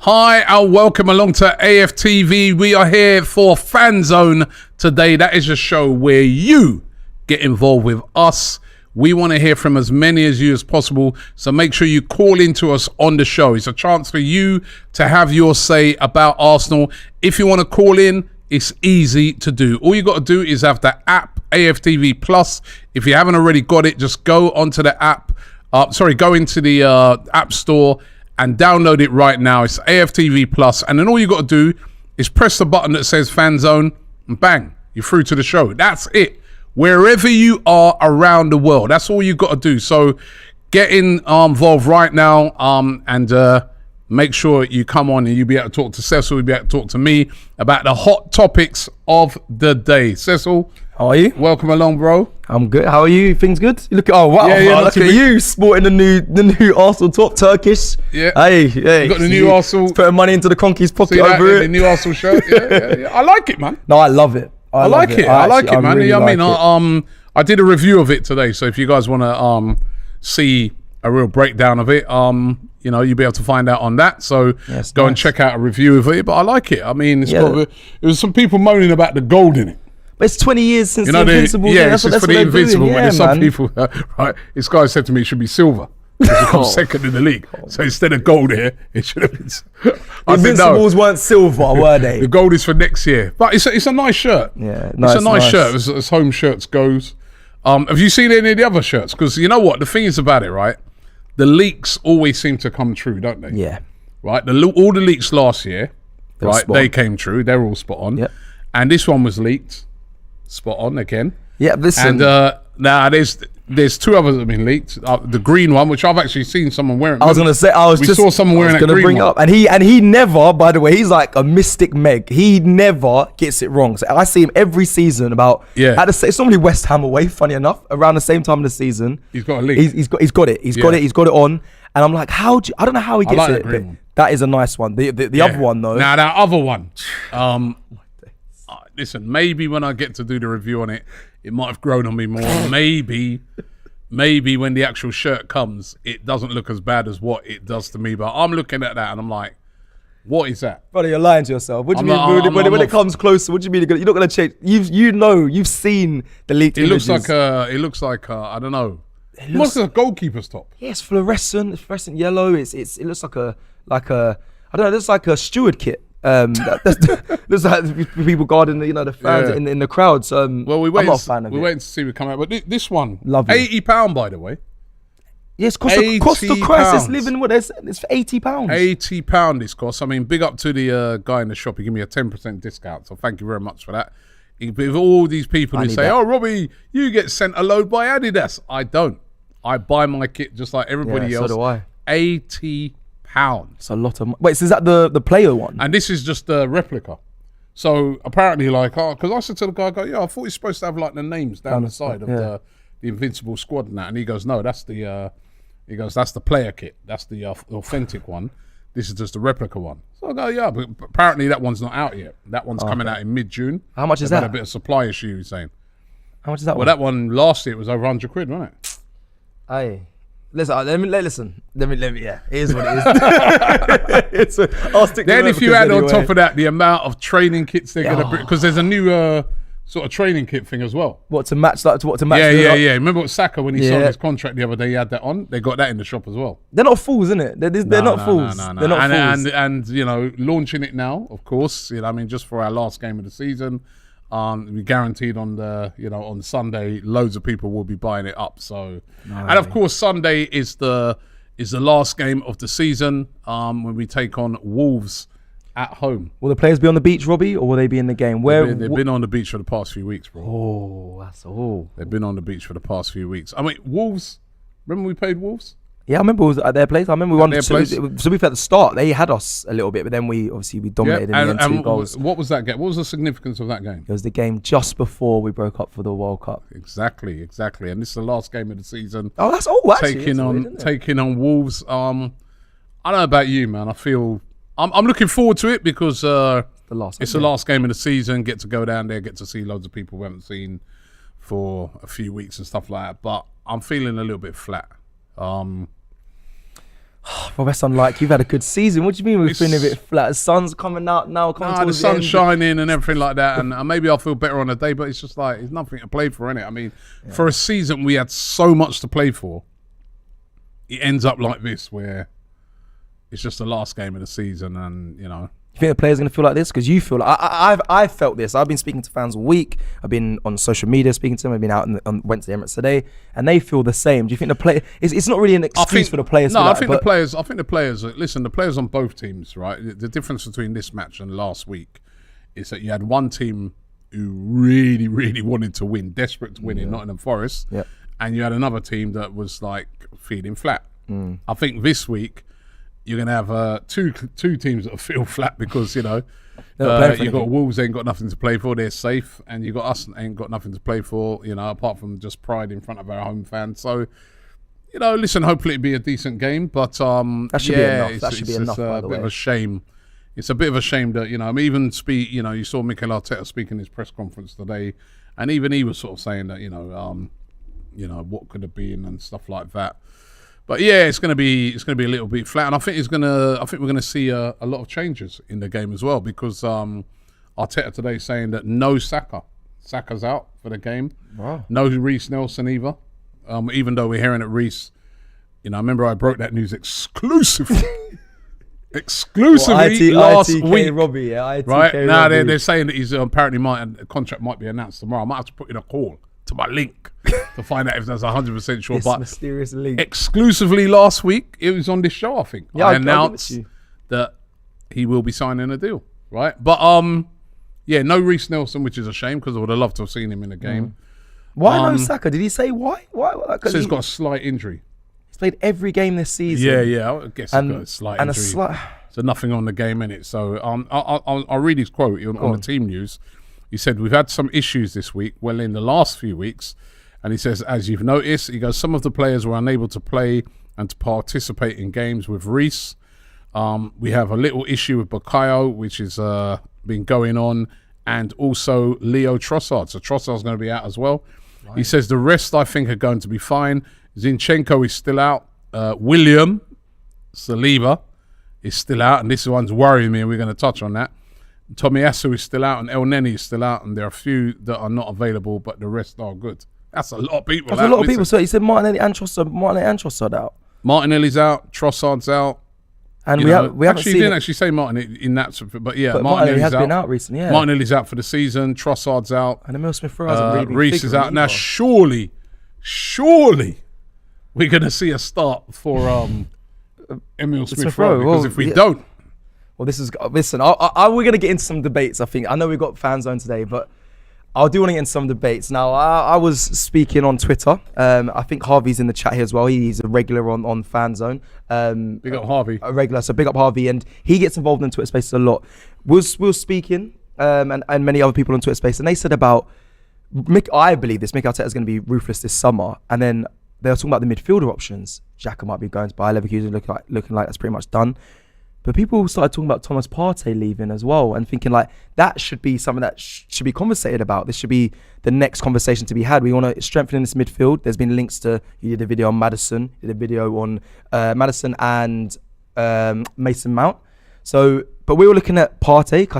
Hi and welcome along to AFTV. We are here for FANZONE today. That is a show where you get involved with us. We want to hear from as many of you as possible, so make sure you call into us on the show. It's a chance for you to have your say about Arsenal. If you want to call in, it's easy to do. All you got to do is have the app AFTV Plus. If you haven't already got it, just go onto the app. Go into the App Store and download it right now. It's AFTV Plus, and then all you got to do is press the button that says FANZONE, and bang, you're through to the show. That's it. Wherever you are around the world, that's all you got to do. So get involved right now, and make sure you come on and you'll be able to talk to Cecil, you'll be able to talk to me about the hot topics of the day. Cecil, how are you? Welcome along, bro. I'm good. How are you? Things good? You look. Oh wow! Yeah, look at you sporting the new Arsenal top, Turkish. Yeah. Hey. You got the new Arsenal. Putting money into the Conky's pocket over it. The new Arsenal shirt. Yeah. I like it, man. No, I love it. I like it, man. Really I did a review of it today, so if you guys want to see a real breakdown of it, you'll be able to find out on that. So go and check out a review of it. But I like it. I mean, it was some people moaning about the gold in it. But it's 20 years since the Invincible. Yeah, it's for the Invincible. But there's some people, right? This guy said to me it should be silver. It comes second in the league. So instead of gold here, it should have been. Invincibles weren't silver, were they? The gold is for next year. But it's a nice shirt. Yeah, it's a nice shirt as home shirts goes. Have you seen any of the other shirts? Because you know what? The thing is about it, right? The leaks always seem to come true, don't they? Yeah. Right? All the leaks last year, they came true. They're all spot on. Yep. And this one was leaked. Spot on again. Yeah, listen. And now there's two others that have been leaked. The green one, which I've actually seen someone wearing. I saw someone wearing that green one. Up, and he never, by the way, he's like a mystic Meg. He never gets it wrong. So I see him every season it's normally West Ham away. Funny enough, around the same time of the season, he's got a leak. He's got it. He's got it on. And I'm like, I don't know how he gets it. But that is a nice one. The other one though. Now that other one. Listen, maybe when I get to do the review on it, it might have grown on me more. maybe when the actual shirt comes, it doesn't look as bad as what it does to me. But I'm looking at that and I'm like, what is that? Brother, you're lying to yourself. What do you mean when it comes closer? What do you mean you're not going to change? You've seen the leaked images. It looks like I don't know. It looks like a goalkeeper's top. Yeah, it's fluorescent yellow. It looks like a I don't know. It looks like a steward kit. There's like people guarding the fans in the crowds. Well, I'm not a fan of it. We're waiting to see it come out. But this one, lovely. £80 by the way. Yes, cost of Christ. It's living what it's for £80. £80 this cost. I mean, big up to the guy in the shop. He gave me a 10% discount. So thank you very much for that. With all these people who say, "Oh, Robbie, you get sent a load by Adidas," I don't. I buy my kit just like everybody else. So do I. £80. It's a lot of money. Wait, so is that the player one? And this is just a replica. So apparently, because I said to the guy, I thought you're supposed to have like the names down the side of the Invincible squad and that. And he goes, no, that's the player kit. That's the authentic one. This is just a replica one. So I go, yeah, but apparently that one's not out yet. That one's coming out in mid-June. How much is that? Had a bit of supply issue, he's saying. How much is that one? Well, that one last year was over £100, wasn't it? Aye. Listen, let me. Yeah, it is what it is. I'll stick. Then if you add on top of that the amount of training kits they're gonna bring, because there's a new sort of training kit thing as well. What to match that? Yeah. Remember what Saka when he signed his contract the other day? He had that on. They got that in the shop as well. They're not fools, innit? They're not fools. No. They're not fools. And launching it now, of course. Just for our last game of the season. We guaranteed on Sunday, loads of people will be buying it up. So, and of course, Sunday is the last game of the season when we take on Wolves at home. Will the players be on the beach, Robbie, or will they be in the game? They've been on the beach for the past few weeks, bro. Oh, that's all. They've been on the beach for the past few weeks. I mean, Wolves. Remember we played Wolves? Yeah, I remember it was at their place. I remember we won. So we've at the start they had us a little bit, but then we dominated in the end, 2 goals. What was that game? What was the significance of that game? It was the game just before we broke up for the World Cup. Exactly. And this is the last game of the season. Oh, that's all. Taking on Wolves. I don't know about you, man. I feel I'm looking forward to it because it's the last game of the season. Get to go down there, get to see loads of people we haven't seen for a few weeks and stuff like that. But I'm feeling a little bit flat. Well, that's unlike you've had a good season. What do you mean we're feeling a bit flat? The sun's coming out now. The sun's shining and everything like that, and maybe I'll feel better on a day. But it's just like it's nothing to play for, innit? I mean, for a season we had so much to play for. It ends up like this, where it's just the last game of the season, and You think the players are going to feel like this? Because you feel like I've felt this. I've been speaking to fans all week. I've been on social media speaking to them. I've been out went to the Emirates today, and they feel the same. Do you think the play? It's not really an excuse for the players. No, I think the players. Listen, the players on both teams, right? The difference between this match and last week is that you had one team who really, really wanted to win, desperate to win in Nottingham Forest, and you had another team that was like feeling flat. I think this week you're going to have two teams that feel flat because, you've got Wolves ain't got nothing to play for. They're safe. And you got us ain't got nothing to play for, apart from just pride in front of our home fans. So, listen, hopefully it'll be a decent game. But, that should be enough. That should be enough, by the way. It's a bit of a shame. It's a bit of a shame that, you saw Mikel Arteta speak in his press conference today. And even he was sort of saying that, what could have been and stuff like that. But yeah, it's going to be a little bit flat, and I think we're going to see a lot of changes in the game as well, because Arteta today saying that no Saka's out for the game. Wow. No Reece Nelson either. Even though we're hearing that Reece, I remember I broke that news exclusively last week. Robbie, right? Now they're saying that he's apparently contract might be announced tomorrow. I might have to put in a call to my link to find out if that's 100% sure. But mysterious link. Exclusively last week, it was on this show, I think. Yeah, I announced that he will be signing a deal, right? But no Reece Nelson, which is a shame because I would have loved to have seen him in the game. Why no Saka? Did he say why? So he's got a slight injury. He's played every game this season. Yeah. I guess he's got a slight injury. So nothing on the game in it. So I'll read his quote on the team news. He said, "We've had some issues this week, well, in the last few weeks." And he says, "As you've noticed," he goes, "some of the players were unable to play and to participate in games with Reece. We have a little issue with Bukayo, which has been going on, and also Leo Trossard. So Trossard's going to be out as well." Right. He says, "The rest, I think, are going to be fine. Zinchenko is still out. William Saliba is still out, and this one's worrying me, and we're going to touch on that. Tomiyasu is still out, and El Neni is still out, and there are a few that are not available, but the rest are good." That's a lot of people. That's a lot of people. So he said Martinelli and Trossard out. Martinelli's out. Trossard's out. And we haven't seen. He didn't actually say Martinelli in that, but yeah, but Martinelli has been out recently. Yeah, Martinelli's out for the season. Trossard's out. And Emil Smith-Rowe hasn't really been. Reece is out now. Surely, we're going to see a start for Emil Smith-Rowe, because if we don't. Well, listen, we're going to get into some debates, I think. I know we've got FANZONE today, but I do want to get into some debates. Now, I was speaking on Twitter. I think Harvey's in the chat here as well. He's a regular on FANZONE. Big up Harvey. A regular, so big up Harvey. And he gets involved in Twitter Spaces a lot. We were speaking, and many other people on Twitter Space, and they said about, I believe this, Mikel Arteta is going to be ruthless this summer. And then they were talking about the midfielder options. Xhaka might be going to Bayer Leverkusen, looking like that's pretty much done. But people started talking about Thomas Partey leaving as well, and thinking like that should be something that should be conversated about. This should be the next conversation to be had. We want to strengthen this midfield. There's been links to, you did a video on Maddison, you did a video on Maddison and Mason Mount. So, but we were looking at Partey,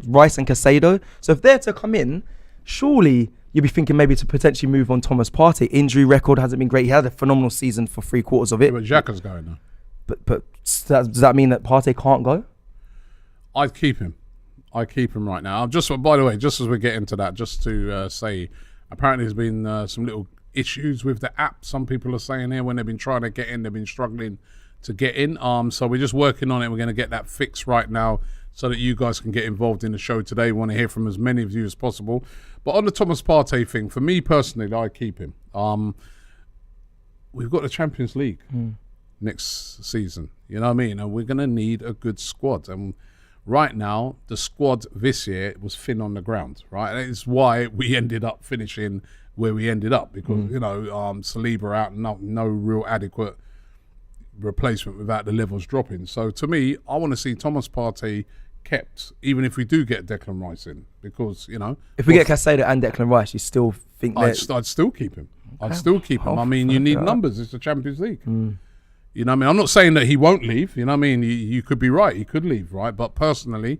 Rice and Caicedo. So if they're to come in, surely you'd be thinking maybe to potentially move on Thomas Partey. Injury record hasn't been great. He had a phenomenal season for 3/4 of it. But Xhaka's going now. But does that mean that Partey can't go? I'd keep him. Right now. By the way, just as we get into that, just to say, apparently there's been some little issues with the app. Some people are saying here when they've been trying to get in, they've been struggling to get in. So we're just working on it. We're going to get that fixed right now so that you guys can get involved in the show today. We want to hear from as many of you as possible. But on the Thomas Partey thing, for me personally, I keep him. We've got the Champions League next season, you know what I mean? And we're going to need a good squad. And right now, the squad this year was thin on the ground, right? And it's why we ended up finishing where we ended up, because, Saliba out, no real adequate replacement without the levels dropping. So to me, I want to see Thomas Partey kept, even if we do get Declan Rice in, because, if we get Caicedo and Declan Rice, you still think I'd still keep him. I'd still keep him. I mean, you need numbers. It's the Champions League. You know what I mean? I'm not saying that he won't leave. You know what I mean? You could be right. He could leave, right? But personally,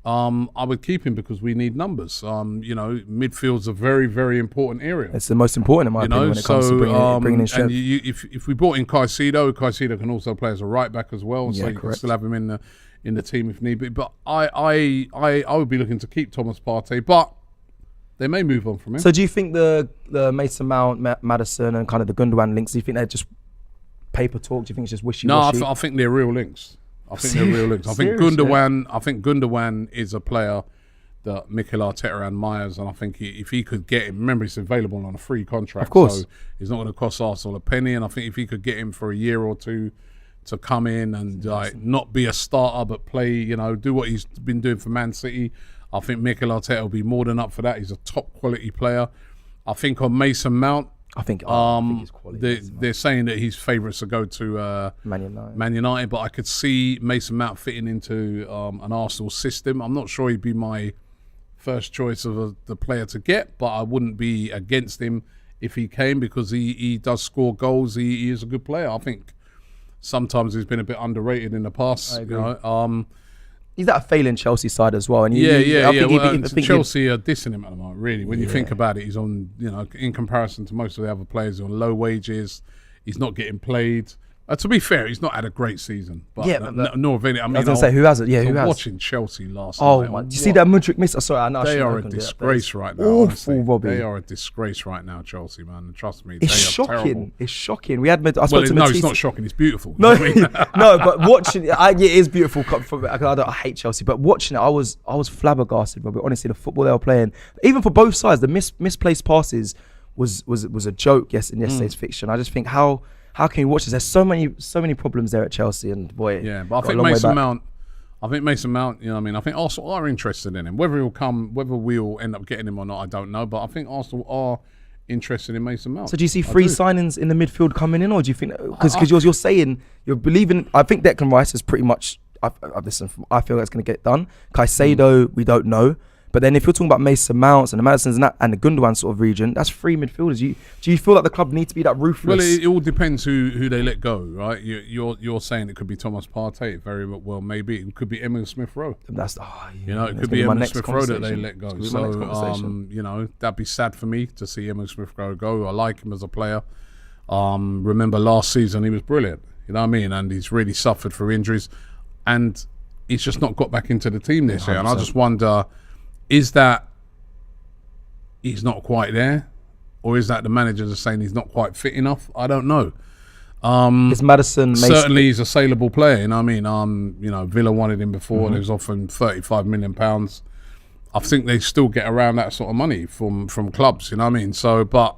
I would keep him because we need numbers. You know, midfield's a very, very important area. It's the most important in my opinion when it comes to bringing in strength. And if we brought in Caicedo can also play as a right back as well. So you can still have him in the team if need be. But I would be looking to keep Thomas Partey, but they may move on from him. So do you think the Mason Mount, Maddison, and kind of the Gundogan links, do you think they're just paper talk? Do you think it's just wishy-washy? No, I think they're real links. I think Gundogan is a player that Mikel Arteta admires, and I think if he could get him, remember he's available on a free contract, of course. So he's not going to cost Arsenal a penny. And I think if he could get him for a year or two to come in and not be a starter but play, you know, do what he's been doing for Man City, I think Mikel Arteta will be more than up for that. He's a top quality player. I think on Mason Mount, I think he's quality. They're saying that he's favourites to go to Man United, but I could see Mason Mount fitting into an Arsenal system. I'm not sure he'd be my first choice of the player to get, but I wouldn't be against him if he came because he does score goals. He is a good player. I think sometimes he's been a bit underrated in the past. I agree. You know, he's at a failing Chelsea side as well. And Chelsea are dissing him at the moment, really. When you think about it, he's on, you know, in comparison to most of the other players, he's on low wages. He's not getting played. To be fair, he's not had a great season. But nor have any. I mean, I was going to say, who hasn't? Yeah, who has? Watching Chelsea last night. Oh, my. Do you see that Mudryk miss? Sorry, I know. They are a disgrace right now. Awful, Robbie. They are a disgrace right now, Chelsea, man. Trust me. It's shocking. Terrible. It's shocking. We had. I spoke to Matisse. It's not shocking. It's beautiful. No, no, but watching it, it is beautiful. I hate Chelsea, but watching it, I was flabbergasted, Robbie. Honestly, the football they were playing, even for both sides, the misplaced passes was a joke. Yes, in yesterday's fixture. And I just think how can you watch this? There's so many problems there at Chelsea, and boy, yeah. But I think Mason Mount. You know what I mean? I think Arsenal are interested in him. Whether he'll come, whether we'll end up getting him or not, I don't know. But I think Arsenal are interested in Mason Mount. So do you see free signings in the midfield coming in, or do you think because you're saying you're believing? I think Declan Rice is pretty much. I feel that's going to get done. Caicedo, we don't know. But then if you're talking about Mason Mounts and the Maddisons and the Gundogan sort of region, that's three midfielders. Do you feel like the club need to be that ruthless? Well, it all depends who they let go, right? You're saying it could be Thomas Partey, very well maybe. It could be Emil Smith-Rowe. It could be Emil Smith-Rowe that they let go. So, you know, that'd be sad for me to see Emil Smith-Rowe go. I like him as a player. Remember last season he was brilliant, you know what I mean? And he's really suffered through injuries. And he's just not got back into the team this year. And I just wonder... Is that he's not quite there, or is that the managers are saying he's not quite fit enough? I don't know. Is Maddison certainly he's a saleable player? You know what I mean? You know, Villa wanted him before, and they was offering £35 million. I think they still get around that sort of money from clubs. You know what I mean? So, but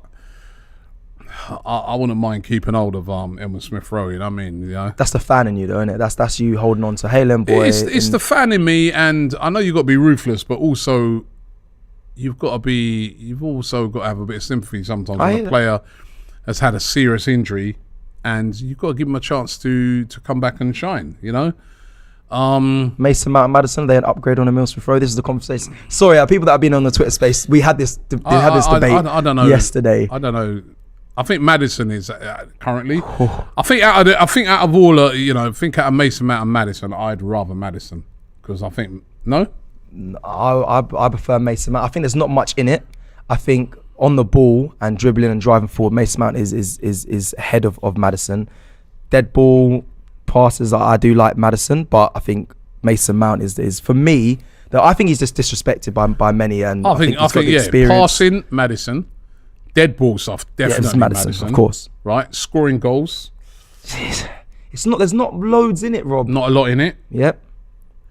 I wouldn't mind keeping hold of Emil Smith-Rowe. You know what I mean? You know? That's the fan in you, though, isn't it? That's you holding on to Haaland, boy. It's the fan in me, and I know you've got to be ruthless, but also you've also got to have a bit of sympathy sometimes when a player has had a serious injury, and you've got to give him a chance to come back and shine. You know. Mason Mount and Maddison, they had upgrade on Emil Smith-Rowe. This is the conversation. Sorry, people that have been on the Twitter space, we had this debate I don't know, yesterday. I don't know. I think Maddison is currently. I think out of all, out of Mason Mount and Maddison, I'd rather Maddison because I think I prefer Mason Mount. I think there's not much in it. I think on the ball and dribbling and driving forward, Mason Mount is ahead of Maddison. Dead ball passes, I do like Maddison, but I think Mason Mount is for me. I think he's just disrespected by many, and I think he's got the experience. Passing Maddison. Dead ball stuff, definitely Maddison, of course. Right, scoring goals. Jeez. There's not loads in it, Rob. Not a lot in it. Yep.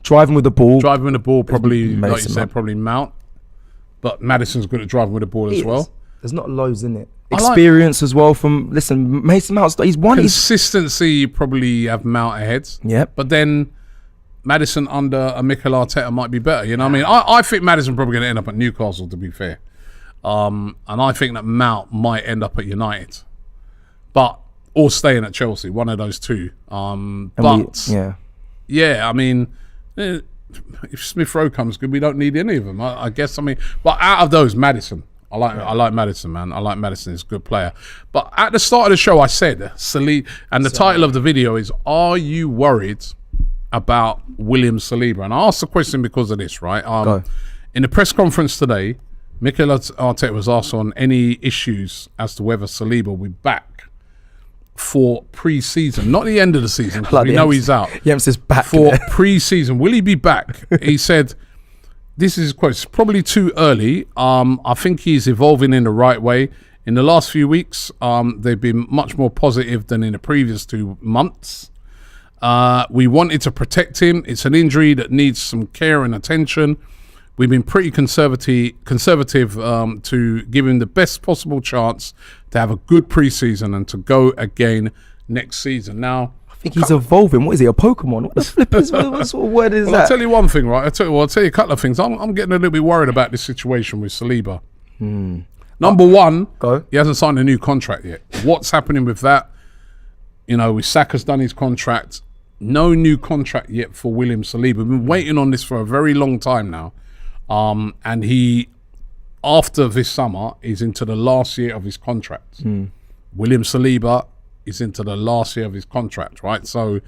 Driving with the ball, probably, like you said, probably Mount. But Maddison's good at driving with the ball as well. There's not loads in it. Experience as well from, Mason Mount, he's one. Consistency, you probably have Mount ahead. Yep. But then Maddison under a Mikel Arteta might be better, you know what I mean? I think Maddison probably going to end up at Newcastle, to be fair. And I think that Mount might end up at United, or staying at Chelsea, one of those two. I mean, if Smith-Rowe comes good, we don't need any of them. I guess. I mean, but out of those, Maddison, I like Maddison, man. I like Maddison. He's a good player. But at the start of the show, I said, Saliba, and the title of the video is, "Are you worried about William Saliba?" And I asked the question because of this, right? In the press conference today, Mikel Arteta was asked on any issues as to whether Saliba will be back for pre-season, not the end of the season, because we know he's out. Yem's back for pre-season. Will he be back? He said, this is quote, "It's probably too early. I think he's evolving in the right way. In the last few weeks, they've been much more positive than in the previous 2 months. We wanted to protect him. It's an injury that needs some care and attention. We've been pretty conservative to give him the best possible chance to have a good pre-season and to go again next season." Now, I think he's evolving. What is he, a Pokemon? What the flip is, what sort of word is that? I'll tell you one thing, right? I'll tell you a couple of things. I'm getting a little bit worried about this situation with Saliba. Number one, he hasn't signed a new contract yet. What's happening with that? You know, Saka's done his contract. No new contract yet for William Saliba. We've been waiting on this for a very long time now. And he, after this summer, is into the last year of his contract. William Saliba is into the last year of his contract, right? So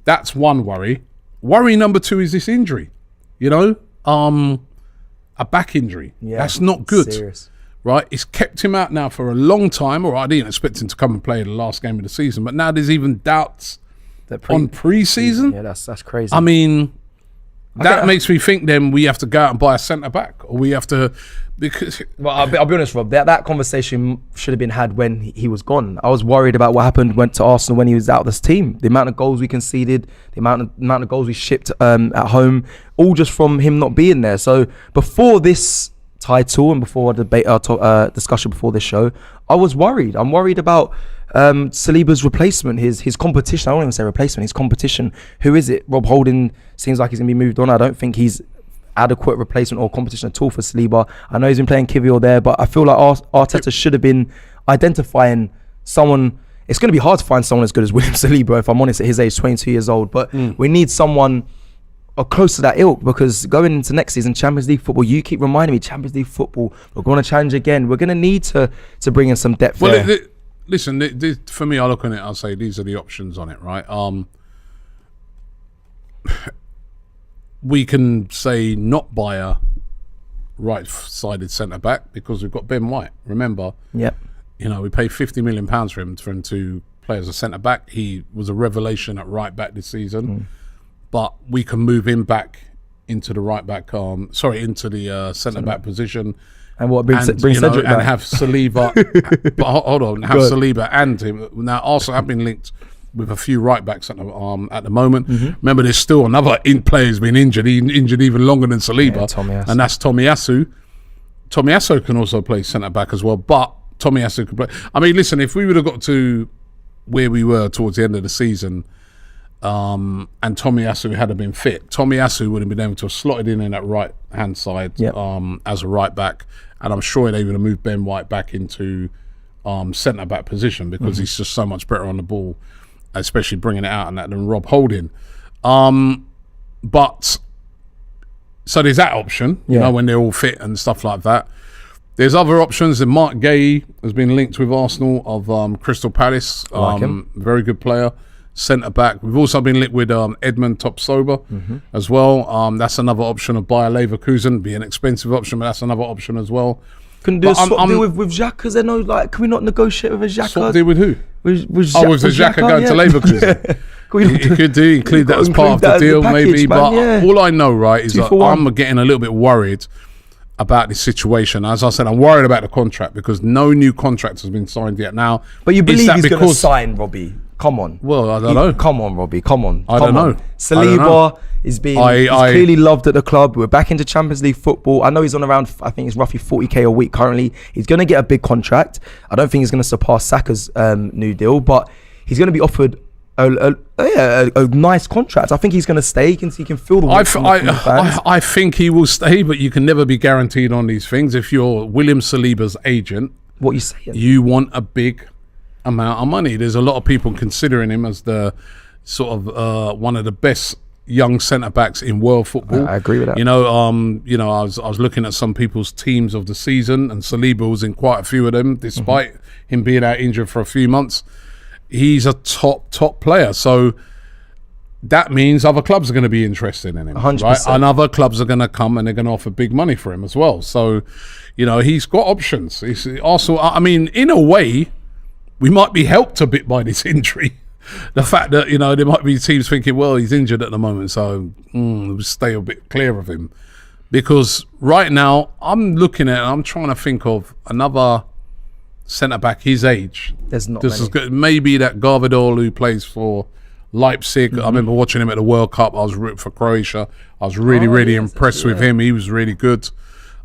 that's one worry. Worry number two is this injury, you know, a back injury. Yeah, that's not good, serious. Right? It's kept him out now for a long time. Or I didn't expect him to come and play the last game of the season, but now there's even doubts on pre-season. Yeah, that's crazy. I mean, that makes me think then we have to go out and buy a centre-back, or we have to, because... Well, I'll be honest, Rob, that conversation should have been had when he was gone. I was worried about what happened went to Arsenal when he was out of this team. The amount of goals we conceded, the amount of goals we shipped at home, all just from him not being there. So before this title and before our discussion before this show, I was worried. I'm worried about Saliba's replacement, his competition. I don't even say replacement, his competition. Who is it? Rob Holding seems like he's going to be moved on. I don't think he's adequate replacement or competition at all for Saliba. I know he's been playing Kivior there, but I feel like Arteta should have been identifying someone. It's going to be hard to find someone as good as William Saliba, if I'm honest, at his age, 22 years old. But we need someone close to that ilk, because going into next season, Champions League football, you keep reminding me, Champions League football, we're going to challenge again. We're going to need to bring in some depth there. Listen, for me, I look on it, I'll say these are the options on it, right? We can say not buy a right-sided centre-back because we've got Ben White. Remember, you know, we paid £50 million for him to play as a centre-back. He was a revelation at right-back this season. But we can move him back into the right-back, into the centre-back position. And what bring Cedric back? And have Saliba, but hold on, have Saliba and him. Now, also have been linked with a few right backs at the moment. Remember, there's still another player who's been injured. He injured even longer than Saliba, and that's Tomiyasu. Tomiyasu can also play centre back as well, but Tomiyasu can play. I mean, listen, if we would have got to where we were towards the end of the season, and Tomiyasu had been fit, Tomiyasu would have been able to have slotted in that right hand side as a right back, and I'm sure they would have moved Ben White back into centre back position, because he's just so much better on the ball, especially bringing it out and that, than Rob Holding. But so there's that option, you know, when they're all fit and stuff like that. There's other options. And Mark Gay has been linked with Arsenal of Crystal Palace. Very good player, centre back. We've also been linked with Edmund Topsoba as well. That's another option of Bayer Leverkusen. Be an expensive option, but that's another option as well. Can do a swap deal with xhaka? There no, like, can we not negotiate with a xhaka? Swap deal with who? With the xhaka going to Leverkusen. He could include that as part of the deal, maybe. But all I know, right, is that I'm getting a little bit worried about this situation. As I said, I'm worried about the contract because no new contract has been signed yet. Now, but you believe he's going to sign, Robbie? Come on. Well, I don't know. Come on, Robbie. Come on. I don't know. Saliba is being clearly loved at the club. We're back into Champions League football. I know he's on around, I think it's roughly 40k a week currently. He's going to get a big contract. I don't think he's going to surpass Saka's new deal, but he's going to be offered a nice contract. I think he's going to stay. He can feel the weight from the fans. I think he will stay, but you can never be guaranteed on these things. If you're William Saliba's agent, what are you saying? You want a big amount of money. There's a lot of people considering him as the sort of one of the best young centre backs in world football. I agree with that. I was looking at some people's teams of the season, and Saliba was in quite a few of them, despite him being out injured for a few months. He's a top player, so that means other clubs are going to be interested in him, 100%. right? And other clubs are going to come and they're going to offer big money for him as well. So, he's got options. He's also, I mean, in a way, we might be helped a bit by this injury. The fact that, there might be teams thinking, well, he's injured at the moment, so we'll stay a bit clear of him. Because right now, I'm trying to think of another centre-back his age. There's not this many. Is good. Maybe that Gvardiol who plays for Leipzig. I remember watching him at the World Cup. I was rooting for Croatia. I was really impressed with him. He was really good.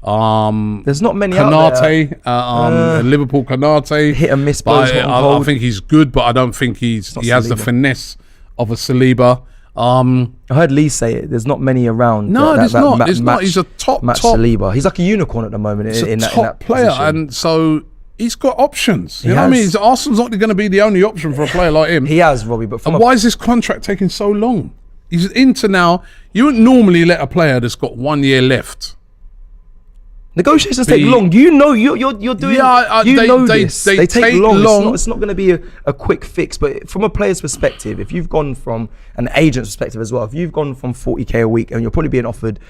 There's not many out there. Liverpool Konate. Hit and miss. I think he's good, but I don't think he has the finesse of a Saliba. I heard Lee say it. There's not many around. No, there's not. He's a top Saliba. He's like a unicorn at the moment. He's in a top player, position. and so he's got options. You know what I mean? Arsenal's not going to be the only option for a player like him. He has, Robbie. But why is this contract taking so long? He's into now. You wouldn't normally let a player that's got 1 year left. Negotiations take long. You're doing. Yeah, they take long. It's not going to be a quick fix. But from a player's perspective, if you've gone from an agent's perspective as well, if you've gone from 40k a week and you're probably being offered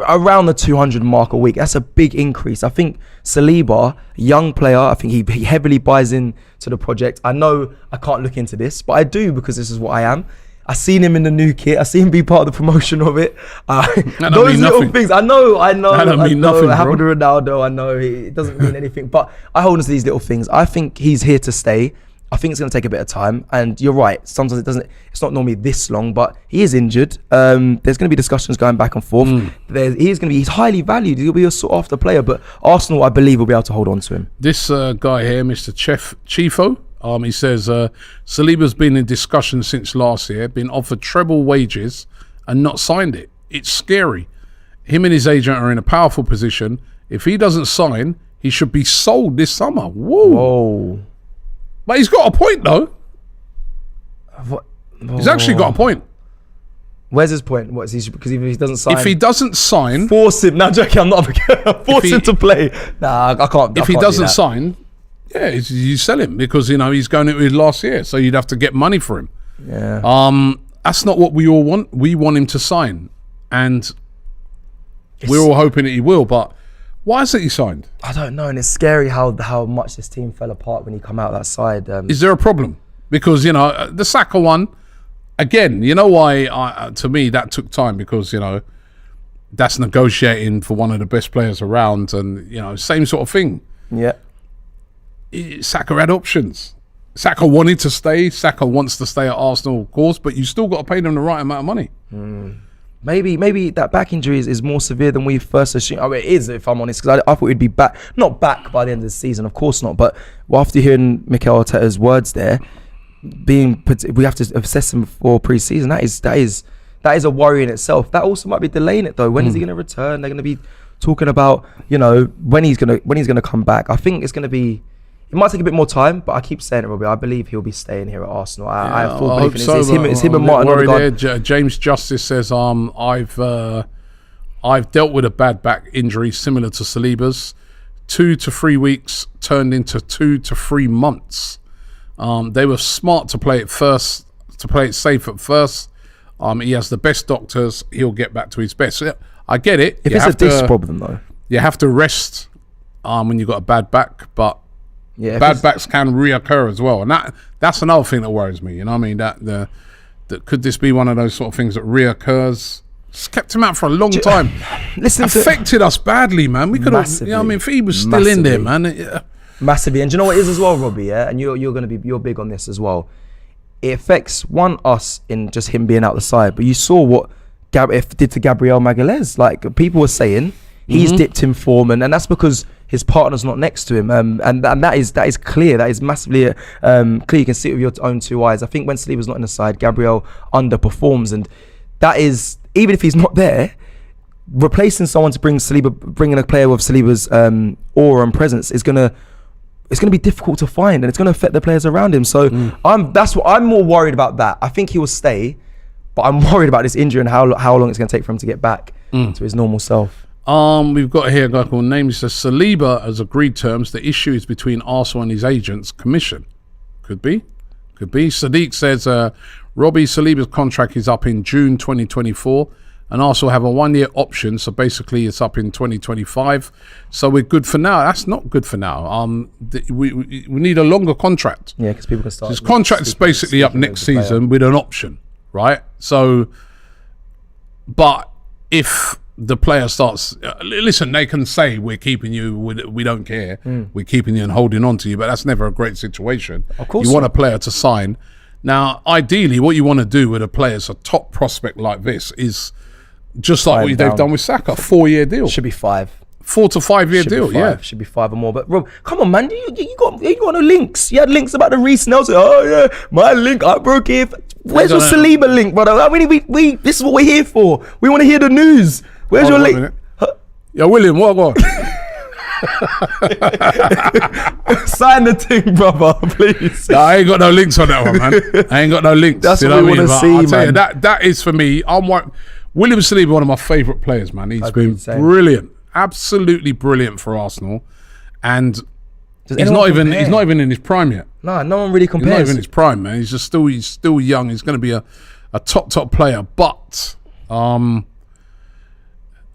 around the 200 mark a week, that's a big increase. I think Saliba, young player, I think he heavily buys into the project. I know I can't look into this, but I do because this is what I am. I seen him in the new kit. I seen him be part of the promotion of it. Those little things. I know. That don't mean nothing, it happened to Ronaldo. I know it doesn't mean anything. But I hold on to these little things. I think he's here to stay. I think it's going to take a bit of time. And you're right. Sometimes it doesn't. It's not normally this long. But he is injured. There's going to be discussions going back and forth. He's highly valued. He'll be a sought after player. But Arsenal, I believe, will be able to hold on to him. This guy here, Mr. Chifo. He says, Saliba's been in discussion since last year, been offered treble wages and not signed it. It's scary. Him and his agent are in a powerful position. If he doesn't sign, he should be sold this summer. Whoa. But he's got a point, though. He's actually got a point. Where's his point? What is he? Because if he doesn't sign, if he doesn't sign, force him. No, joking. I'm not. Force him to play. Nah, I can't. If he doesn't sign. Yeah, you sell him because he's going into his last year, so you'd have to get money for him. Yeah. That's not what we all want. We want him to sign, and we're all hoping that he will. But why isn't he signed? I don't know, and it's scary how much this team fell apart when he come out that side. Is there a problem? Because the Saka one, again, you know why? To me, that took time because that's negotiating for one of the best players around, and same sort of thing. Yeah. Saka had options. Saka wanted to stay. Saka wants to stay at Arsenal, of course, but you still got to pay them the right amount of money. Maybe that back injury is more severe than we first assumed. I mean, it is, if I'm honest, because I thought he'd be back. Not back by the end of the season, of course not. But after hearing Mikel Arteta's words there, we have to assess him for pre-season. That is a worry in itself. That also might be delaying it though. When is he going to return? They're going to be talking about when he's going to come back. I think it's going to be. It might take a bit more time, but I keep saying it, Robbie. I believe he'll be staying here at Arsenal. I have full belief in it. It's him and Martin Odegaard. James Justice says, I've dealt with a bad back injury similar to Saliba's. 2 to 3 weeks turned into 2 to 3 months. They were smart to play it safe at first. He has the best doctors. He'll get back to his best. I get it. If it's a disc problem, though, you have to rest when you've got a bad back, but bad backs can reoccur as well, and that's another thing that worries me. You know what I mean? That could this be one of those sort of things that reoccurs? It's kept him out for a long time. Affected us badly, man. We could have. If he was still in there, man. Massively, and do you know what it is as well, Robbie? Yeah, and you're big on this as well. It affects us in just him being out the side, but you saw what it did to Gabriel Magalhaes. Like people were saying, he's dipped in form, and that's because his partner's not next to him, and that is clear. That is massively clear. You can see it with your own two eyes. I think when Saliba's not in the side, Gabriel underperforms, and that is, even if he's not there, replacing someone to bringing a player with Saliba's aura and presence is gonna be difficult to find, and it's gonna affect the players around him. So I'm more worried about that. I think he will stay, But I'm worried about this injury and how long it's going to take for him to get back to his normal self. We've got here a guy called Name. He says Saliba has agreed terms. The issue is between Arsenal and his agent's commission. Could be. Sadiq says Robbie, Saliba's contract is up in June 2024, and Arsenal have a 1-year option. So basically, it's up in 2025. So we're good for now. That's not good for now. We need a longer contract. Yeah, because people can start. His contract's basically up next season with an option, right? So, but if the player starts, listen, they can say we're keeping you, we don't care, we're keeping you and holding on to you, but that's never a great situation. Of course, you want a player to sign. Now, ideally, what you want to do with a player as a top prospect like this is just like what they've done with Saka, 4-year deal. Should be 5. 4 to 5 year deal, yeah. Should be 5 or more. But Rob, come on, man, you got no links. You had links about the Reece Nelson. Oh yeah, my link, I broke it. Where's your Saliba link, brother? I mean, we this is what we're here for. We want to hear the news. Where's your link? Yeah, William, what on? Sign the thing, brother, please. No, I ain't got no links on that one, man. I ain't got no links. That's what we want to see, man. That is for me. William Saliba, one of my favourite players, man. He's been brilliant, absolutely brilliant for Arsenal, and he's not even in his prime yet. No one really compares. He's not even in his prime, man. He's still young. He's going to be a top player, but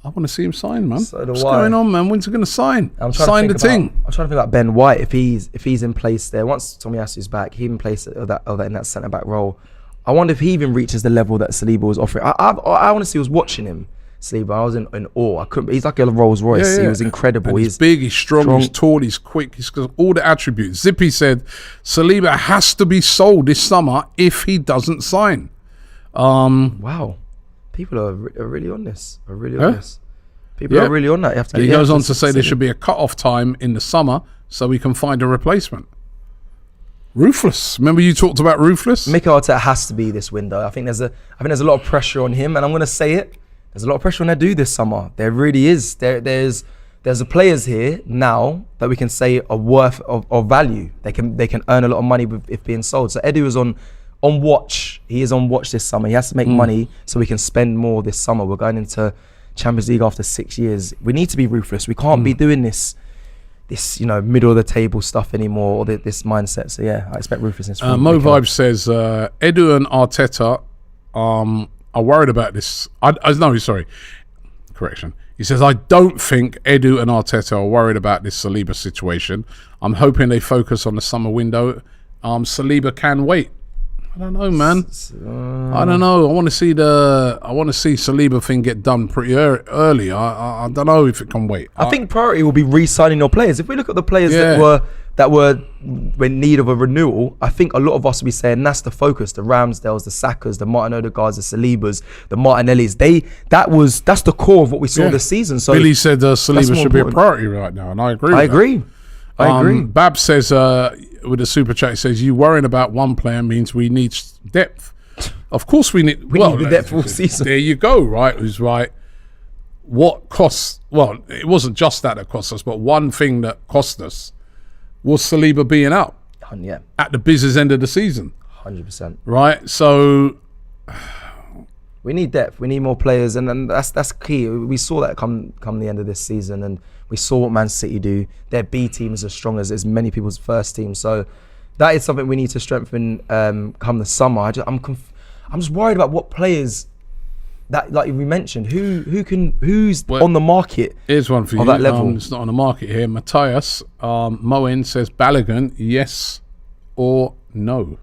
I want to see him sign, man. What's going on, man? When's he going to sign? Sign the thing. I'm trying to think about Ben White if he's in place there. Once Tomiyasu's back, he in place in that centre back role. I wonder if he even reaches the level that Saliba was offering. I honestly was watching him, Saliba. I was in awe. He's like a Rolls Royce. Yeah. He was incredible. He's big, he's strong, he's tall, he's quick. He's got all the attributes. Zippy said Saliba has to be sold this summer if he doesn't sign. Wow. People are really on this. People are really on that. He goes on to say there should be a cut-off time in the summer so we can find a replacement. Ruthless. Remember you talked about Ruthless? Mikel Arteta has to be this window. I think there's a lot of pressure on him, and I'm going to say it. There's a lot of pressure on Edu this summer. There really is. There's the players here now that we can say are worth of value. They can earn a lot of money if being sold. So Edu is on watch. He is on watch this summer. He has to make money so we can spend more this summer. We're going into Champions League after 6 years. We need to be ruthless. We can't be doing this middle of the table stuff anymore, or this mindset. So yeah, I expect ruthlessness. Mo Vibes says Edu and Arteta are worried about this. Correction. He says, I don't think Edu and Arteta are worried about this Saliba situation. I'm hoping they focus on the summer window. Saliba can wait. I don't know, man. I don't know. I want to see Saliba thing get done pretty early. I don't know if it can wait. I think priority will be re-signing your players. If we look at the players that were in need of a renewal, I think a lot of us will be saying that's the focus. The Ramsdales, the Sakas, the Martin Odegaards, the Salibas, the Martinellis. That's the core of what we saw this season. So Billy said Saliba should be a priority right now, and I agree. I agree. Bab says with the super chat, he says you worrying about one player means we need depth. Of course we need. We need the depth all season. There you go. Right, who's right? What costs? Well, it wasn't just that cost us, but one thing that cost us was Saliba being out. Yeah. At the business end of the season. 100%. Right. So we need depth. We need more players, and that's key. We saw that come the end of this season, and we saw what Man City do. Their B team is as strong as many people's first team. So that is something we need to strengthen come the summer. I'm just worried about what players that, like we mentioned, who's on the market. Here's one for you. That level. It's not on the market here. Matthias Moen says Balogun, yes or no.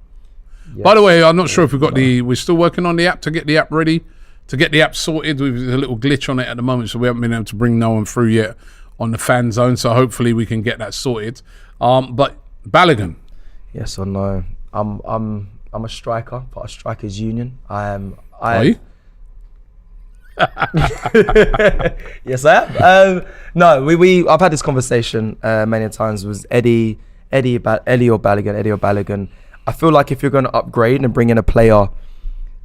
Yes. By the way, I'm not sure if we've got we're still working on the app to get the app ready, to get the app sorted. There's a little glitch on it at the moment, so we haven't been able to bring no one through yet on the fan zone. So hopefully we can get that sorted. But Balogun, yes or no? I'm a striker, part of Strikers Union. Are you? Yes, I am. No, I've had this conversation many times. Was Eddie or Balogun? I feel like if you're going to upgrade and bring in a player,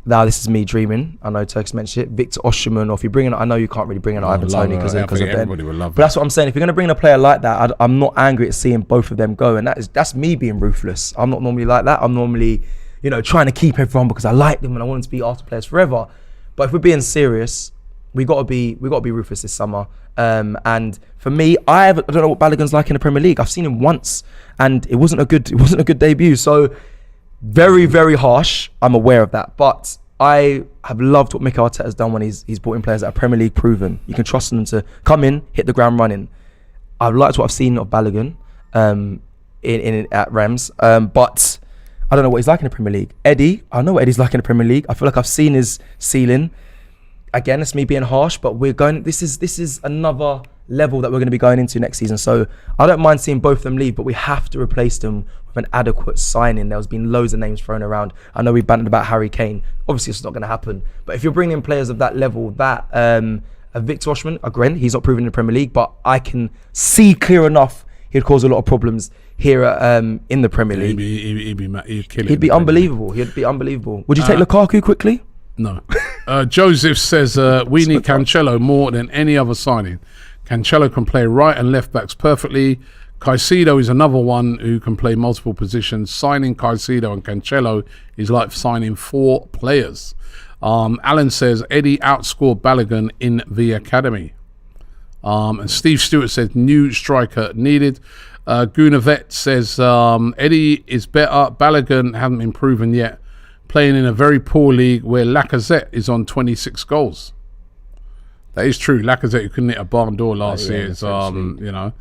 now this is me dreaming. I know Turks mentioned it. Victor Osimhen, or if you bring in, I know you can't really bring in Ivan Toney because of Ben. Everybody would love. But that's what I'm saying. If you're going to bring in a player like that, I'm not angry at seeing both of them go, and that's me being ruthless. I'm not normally like that. I'm normally, you know, trying to keep everyone because I like them and I want them to be Arsenal players forever. But if we're being serious, we gotta be ruthless this summer. And for me, I don't know what Balogun's like in the Premier League. I've seen him once, and it wasn't a good debut. So very, very harsh. I'm aware of that, but I have loved what Mikel Arteta has done when he's brought in players that are Premier League proven. You can trust them to come in, hit the ground running. I've liked what I've seen of Balogun at Rams, but I don't know what he's like in the Premier League. Eddie, I know what Eddie's like in the Premier League. I feel like I've seen his ceiling. Again, it's me being harsh, but this is another level that we're going to be going into next season. So I don't mind seeing both of them leave, but we have to replace them with an adequate signing. There's been loads of names thrown around. I know we bantered about Harry Kane. Obviously, it's not going to happen. But if you're bringing in players of that level, Victor Osimhen, again, he's not proven in the Premier League, but I can see clear enough he'd cause a lot of problems here in the Premier League. He'd kill it. He'd be unbelievable. He'd be unbelievable. Would you take Lukaku quickly? No. Joseph says, we need Cancelo more than any other signing. Cancelo can play right and left backs perfectly. Caicedo is another one who can play multiple positions. Signing Caicedo and Cancelo is like signing 4 players. Alan says, Eddie outscored Balogun in the academy. And Steve Stewart says, new striker needed. Gunavet says, Eddie is better. Balogun hasn't been proven yet. Playing in a very poor league where Lacazette is on 26 goals. That is true. Lacazette, who couldn't hit a barn door last year, is, you know.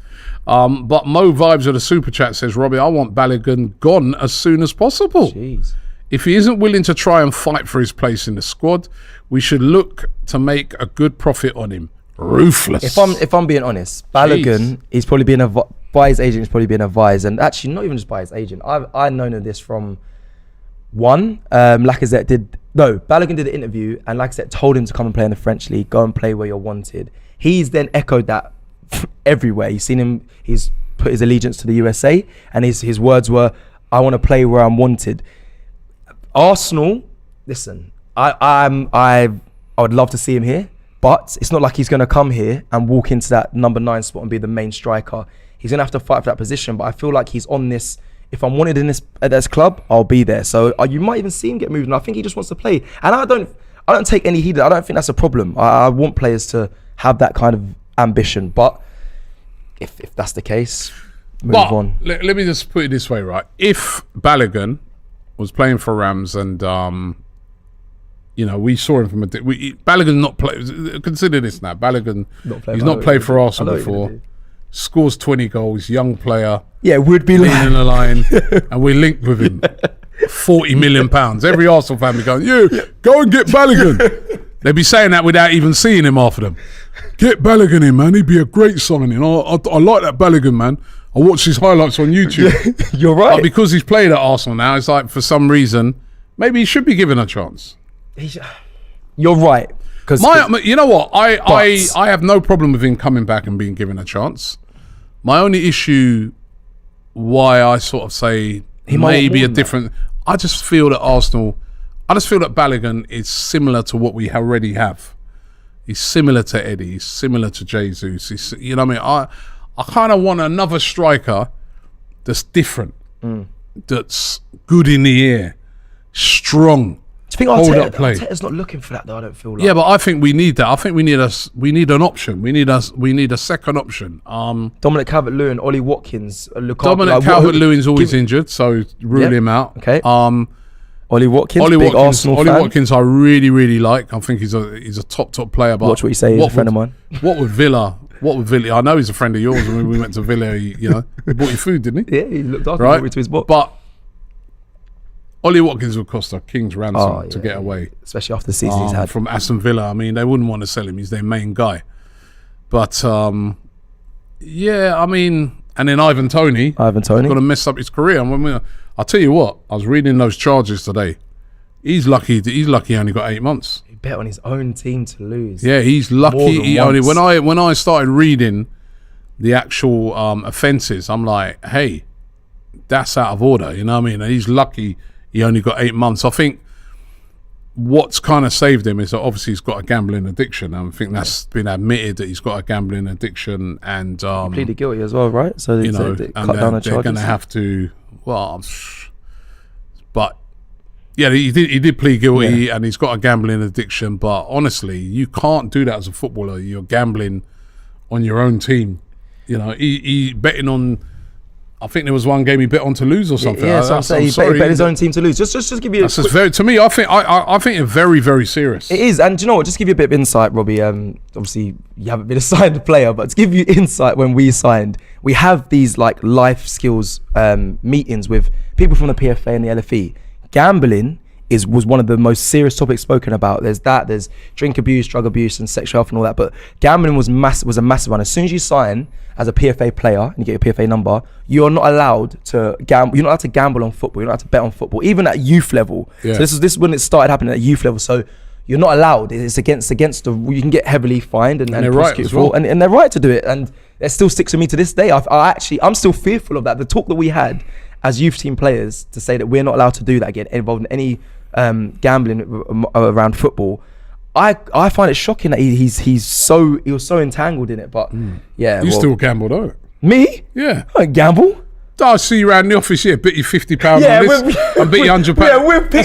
But Mo Vibes of the Super Chat says, Robbie, I want Balogun gone as soon as possible. Jeez. If he isn't willing to try and fight for his place in the squad, we should look to make a good profit on him. Ruthless. If I'm being honest, Balogun, he's probably been by his agent, he's probably been advised, and actually not even just by his agent. I've known of this from Lacazette Balogun did an interview, and Lacazette told him to come and play in the French league, go and play where you're wanted. He's then echoed that everywhere. You've seen him, he's put his allegiance to the USA, and his words were, I want to play where I'm wanted. Arsenal, listen, I would love to see him here, but it's not like he's going to come here and walk into that number 9 spot and be the main striker. He's going to have to fight for that position, but I feel like he's on this. If I'm wanted at this club, I'll be there. So you might even see him get moved, and I think he just wants to play. And I don't take any heed. I don't think that's a problem. I want players to have that kind of ambition, but if that's the case, move on. Let me just put it this way, right? If Balogun was playing for Rams and you know, we saw him from Balogun not play. Consider this now. Balogun, he's not played for Arsenal before. Scores 20 goals, young player. Yeah, would be in the line, and we're linked with him. £40 million. Every Arsenal fan be going, go and get Balogun. They'd be saying that without even seeing him after them. Get Balogun in, man. He'd be a great signing. I like that Balogun, man. I watch his highlights on YouTube. You're right. But because he's played at Arsenal now, it's like for some reason, maybe he should be given a chance. You're right. You know what? I have no problem with him coming back and being given a chance. My only issue, why I sort of say he may be a different. I just feel that Balogun is similar to what we already have. He's similar to Eddie. He's similar to Jesus. You know what I mean? I kind of want another striker that's different, that's good in the air, strong. Do you think Arteta's not looking for that though? I don't feel like. Yeah, but I think we need that. I think we need an option. We need a second option. Dominic Calvert-Lewin, Ollie Watkins, Lukaku. Dominic Calvert-Lewin's always injured, so rule him out. Okay. Ollie Watkins, big Arsenal fan. Ollie Watkins, I really, really like. I think he's a top player. But watch what you say. He's a friend of mine. What would Villa? I know he's a friend of yours. When we went to Villa, he bought you food, didn't he? Yeah, he looked after me to his box. But Ollie Watkins would cost a king's ransom to get away. Especially after the season he's had. From Aston Villa. I mean, they wouldn't want to sell him. He's their main guy. But, yeah, I mean... And then Ivan Toney. Going to mess up his career. And I'll tell you what, I was reading those charges today. He's lucky he only got 8 months. He bet on his own team to lose. Yeah, he's lucky. When I started reading the actual offences, I'm like, hey, that's out of order. You know what I mean? And he's lucky he only got 8 months. I think what's kind of saved him is that obviously he's got a gambling addiction. I think that's been admitted that he's got a gambling addiction, and he pleaded guilty as well, right? So they cut down the charges. They're going to have to. Well, but Yeah, he did plead guilty, and he's got a gambling addiction. But honestly, you can't do that as a footballer. You're gambling on your own team. You know, he betting on. I think there was one game he bet on to lose or something. Yeah, so I'm saying he bet his own team to lose. Just give you. To me, I think it's very, very serious. It is, and do you know what? Just give you a bit of insight, Robbie. Obviously, you haven't been a signed player, but to give you insight, when we signed, we have these like life skills meetings with people from the PFA and the LFE. Gambling was one of the most serious topics spoken about. There's drink abuse, drug abuse, and sexual health and all that. But gambling was a massive one. As soon as you sign as a PFA player and you get your PFA number, you're not allowed to gamble. You're not allowed to gamble on football. You're not allowed to bet on football, even at youth level. Yeah. So this is when it started happening at youth level. So you're not allowed. It's against the. You can get heavily fined and prosecuted for, and they're right to do it. And it still sticks with me to this day. I'm still fearful of that. The talk that we had as youth team players to say that we're not allowed to do that, get involved in any gambling around football. I find it shocking that he was so entangled in it. But yeah, you still gamble, though. Me? Yeah, I don't gamble. I see you around the office here, bet you £50 on this, and bet you £100. Yeah,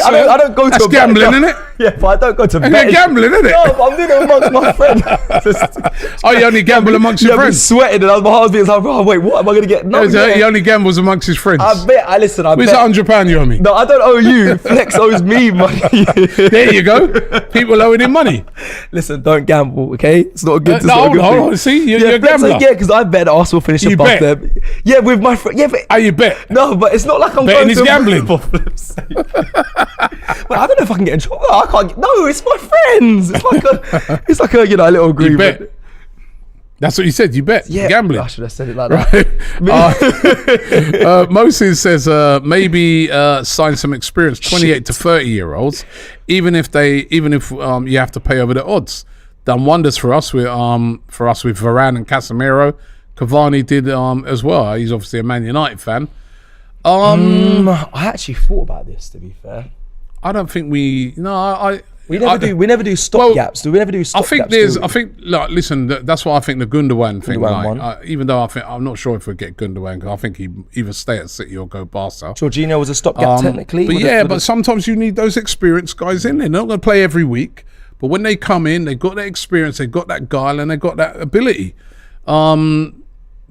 I don't go to. That's gambling, isn't it? Yeah, but I don't go to. You're gambling, isn't it? No, but I'm doing it amongst my friends. You only gamble amongst your friends? Yeah, sweating, and my heart being like, oh wait, what am I gonna get? No, he only gambles amongst his friends. I bet. Where's that £100 you owe me? No, I don't owe you. Flex owes me money. There you go. People owing him money. Listen, don't gamble, okay? It's not a good. Hold on. See, you're a gambler. Yeah, because I bet Arsenal finish above them. Yeah, with my friend. Yeah, but you bet? No, but it's not like I'm betting going to gambling. Well, I don't know if I can get in trouble. I can't. No, it's my friends. It's like a a little agreement. You bet. That's what you said. You bet. Yeah, gambling. I should have said it like that. Right. Moses says maybe sign some experienced 28 to 30-year-olds, even if you have to pay over the odds. Done wonders for us with Varane and Casemiro. Cavani did as well. He's obviously a Man United fan. I actually thought about this, to be fair. I don't think we never do stop gaps. Do we never do stop gaps? Listen, that's why I think the Gundogan thing. Even though I'm not sure if we get Gundogan, because I think he either stay at City or go Barca. Jorginho was a stop gap technically. But sometimes you need those experienced guys in there. They're not going to play every week, but when they come in, they've got that experience, they've got that guile, and they've got that ability.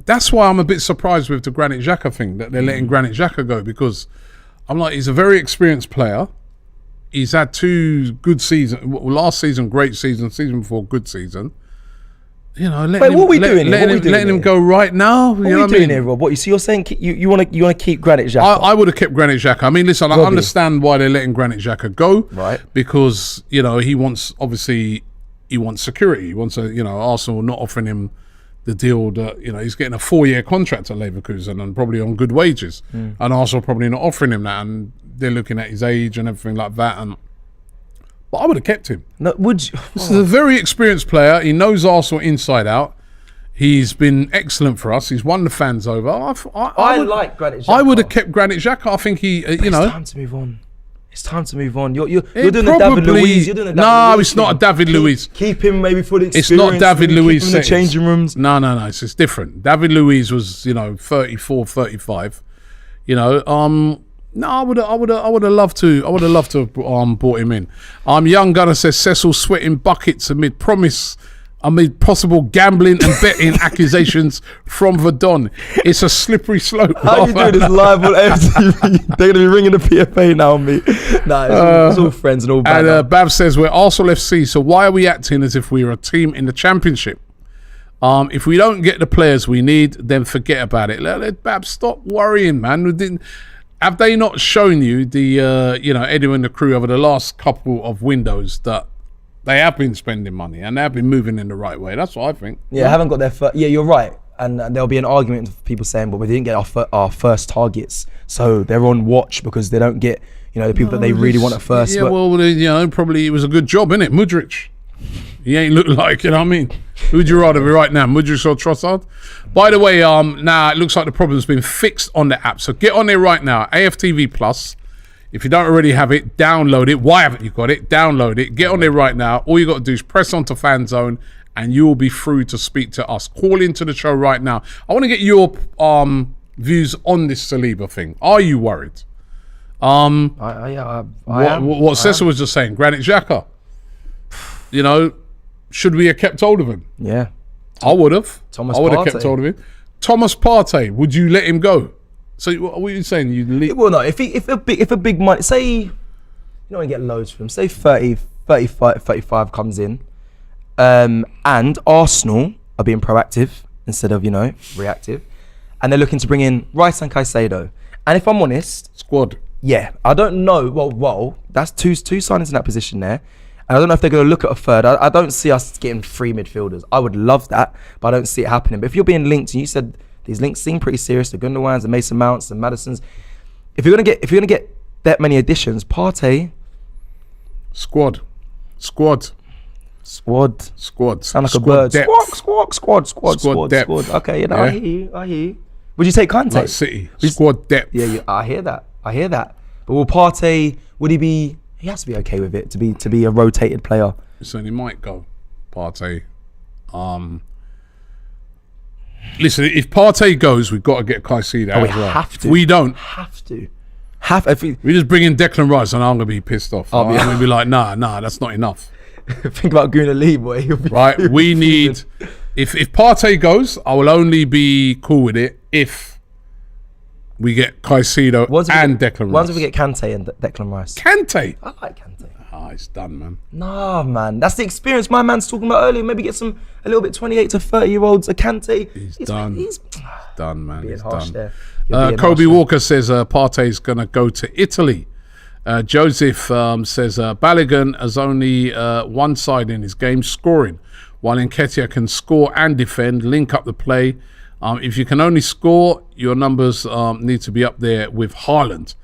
That's why I'm a bit surprised with the Granit Xhaka thing, that they're letting Granit Xhaka go, because I'm like, he's a very experienced player. He's had 2 good seasons. Last season, great season. Season before, good season. Letting him go right now. What are we doing here, Rob? You're saying you want to keep Granit Xhaka? I would have kept Granit Xhaka. I mean, listen, Robbie. I understand why they're letting Granit Xhaka go. Right. Because he wants security. He wants Arsenal not offering him the deal that he's getting a 4-year contract at Leverkusen and probably on good wages, and Arsenal probably not offering him that, and they're looking at his age and everything like that. But I would have kept him. No, would you? This is a very experienced player. He knows Arsenal inside out. He's been excellent for us. He's won the fans over. I like Granit Xhaka. I would have kept Granit Xhaka. I think it's time to move on. It's time to move on. You're doing the David Luiz. No, it's not a David Luiz. Keep him maybe for the experience. It's not David Luiz. Keep him in the changing rooms. No. It's different. David Luiz was 34, 35. No, I would have loved to have brought him in. Young Gunner says Cecil sweating buckets amid possible gambling and betting accusations from Verdon. It's a slippery slope. How you doing this live on FTV? They're going to be ringing the PFA now on me. Nah, it's all friends and all bad. And Bav says, we're Arsenal FC, so why are we acting as if we're a team in the Championship? If we don't get the players we need, then forget about it. Bab, stop worrying, man. Have they not shown you the, Eddie and the crew over the last couple of windows that they have been spending money and they have been moving in the right way? That's what I think. Yeah, haven't got their first. Yeah, you're right. And there'll be an argument of people saying, "But we didn't get our first targets, so they're on watch because they don't get the people that they really want at first." Yeah, probably it was a good job, innit? Mudryk. He ain't look like, what I mean? Who'd you rather be right now, Mudryk or Trossard? By the way, now it looks like the problem's been fixed on the app, so get on there right now. AFTV Plus. If you don't already have it, download it. Why haven't you got it? Download it. Get on there right now. All you got to do is press onto FANZONE and you will be through to speak to us. Call into the show right now. I want to get your views on this Saliba thing. Are you worried? What Cecil was just saying, Granit Xhaka. You know, should we have kept hold of him? Yeah. I would have. I would have kept hold of him. Thomas Partey, would you let him go? So what are you saying? Well, no. If a big money, say you don't want to get loads from him. Say 30, 35 comes in, and Arsenal are being proactive instead of reactive, and they're looking to bring in Rice and Caicedo. And if I'm honest, squad. Yeah, I don't know. Well, that's two signings in that position there. And I don't know if they're going to look at a third. I don't see us getting 3 midfielders. I would love that, but I don't see it happening. But if you're being linked, and you said these links seem pretty serious, the Gundogan's, the Mason Mounts, the Madisons. If you're gonna get that many additions, Partey. Squad. Sound like squad a bird. Depth. Squad. Depth. Okay, I hear you. Would you take Kante? Like City. Squad depth. Yeah, I hear that. But will Partey? Would he be? He has to be okay with it to be a rotated player. So he might go, Partey. Listen, if Partey goes, we've got to get Caicedo out as well. Have to. If we don't. We just bring in Declan Rice, and I'm gonna be pissed off. I'm gonna be like, nah, that's not enough. Think about Guna Lee, boy. Right, we need. If Partey goes, I will only be cool with it if we get Caicedo and Declan Rice. Once we get Kante and Declan Rice. Kante? I like Kante. It's done, man. Nah, man. That's the experience my man's talking about earlier. Maybe get a little bit 28 to 30-year-olds, a Kante. He's done. He's done, man. He's done. Kobe Walker says Partey's going to go to Italy. Joseph says Balogun has only one side in his game, scoring, while nketiah can score and defend, link up the play. If you can only score, your numbers need to be up there with Haaland,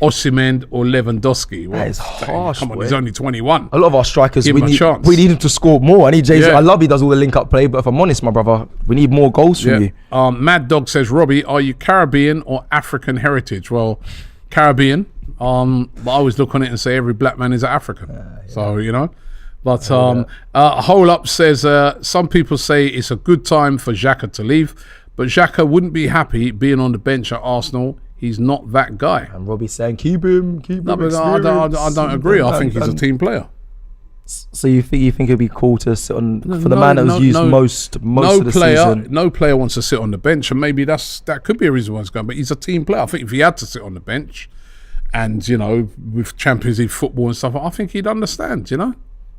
Osimhen or Lewandowski. Well, that is harsh. Come on, he's only 21. A lot of our strikers, we need him to score more. I need James. I love he does all the link up play, but if I'm honest, my brother, we need more goals from you. Mad Dog says, Robbie, are you Caribbean or African heritage? Well, Caribbean. But I always look on it and say every black man is African. So, But Hole Up says, some people say it's a good time for Xhaka to leave, but Xhaka wouldn't be happy being on the bench at Arsenal. He's not that guy. And Robbie's saying, keep him. No, but I don't agree. I think he's a team player. So you think it'd be cool to sit on for the man that was used most of the season? No player wants to sit on the bench, and maybe that could be a reason why he's going. But he's a team player. I think if he had to sit on the bench, and with Champions League football and stuff, I think he'd understand.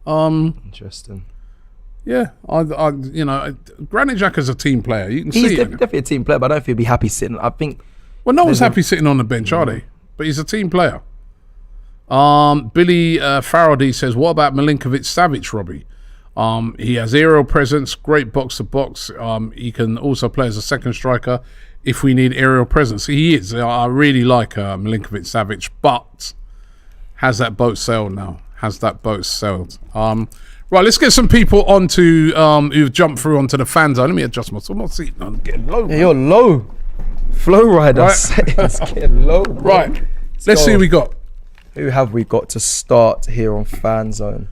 Interesting. Yeah, Granit Xhaka's a team player. You can see he's definitely a team player, but I don't think he'd be happy sitting. I think. Well, no one's happy sitting on the bench, are they? But he's a team player. Billy Faraday says, what about Milinkovic-Savic, Robbie? He has aerial presence, great box-to-box. He can also play as a second striker if we need aerial presence. He is. I really like Milinkovic-Savic, but has that boat sailed now? Right, let's get some people onto who've jumped through onto the fan zone. Let me adjust my seat. I'm getting low. Yeah, you're low. Flow rider. Right. It's getting low. Bro. Right. Let's see who we got. Who have we got to start here on Fan Zone?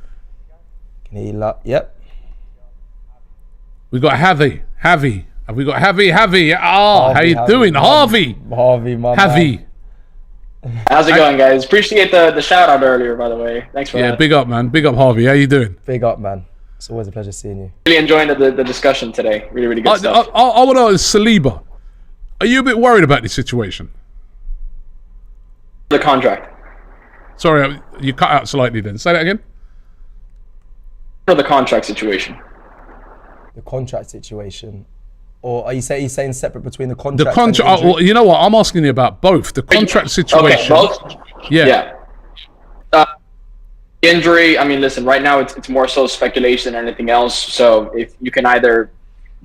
Yep. We got Javi. Have we got Javi? How you doing? Harvey, my man. How's it going, guys? Appreciate the shout out earlier, by the way. Thanks for that. Yeah, big up, man. Big up, Harvey. How you doing? Big up, man. It's always a pleasure seeing you. Really enjoying the discussion today. Really, really good stuff. I want to know, Saliba, are you a bit worried about this situation? The contract. Sorry, you cut out slightly then. Say that again. For the contract situation. The contract situation. Or are you saying separate between the contract and the injury? Well, you know what? I'm asking you about both. The contract situation. Okay, both? Yeah. Injury, I mean, listen, right now it's more so speculation than anything else. So if you can either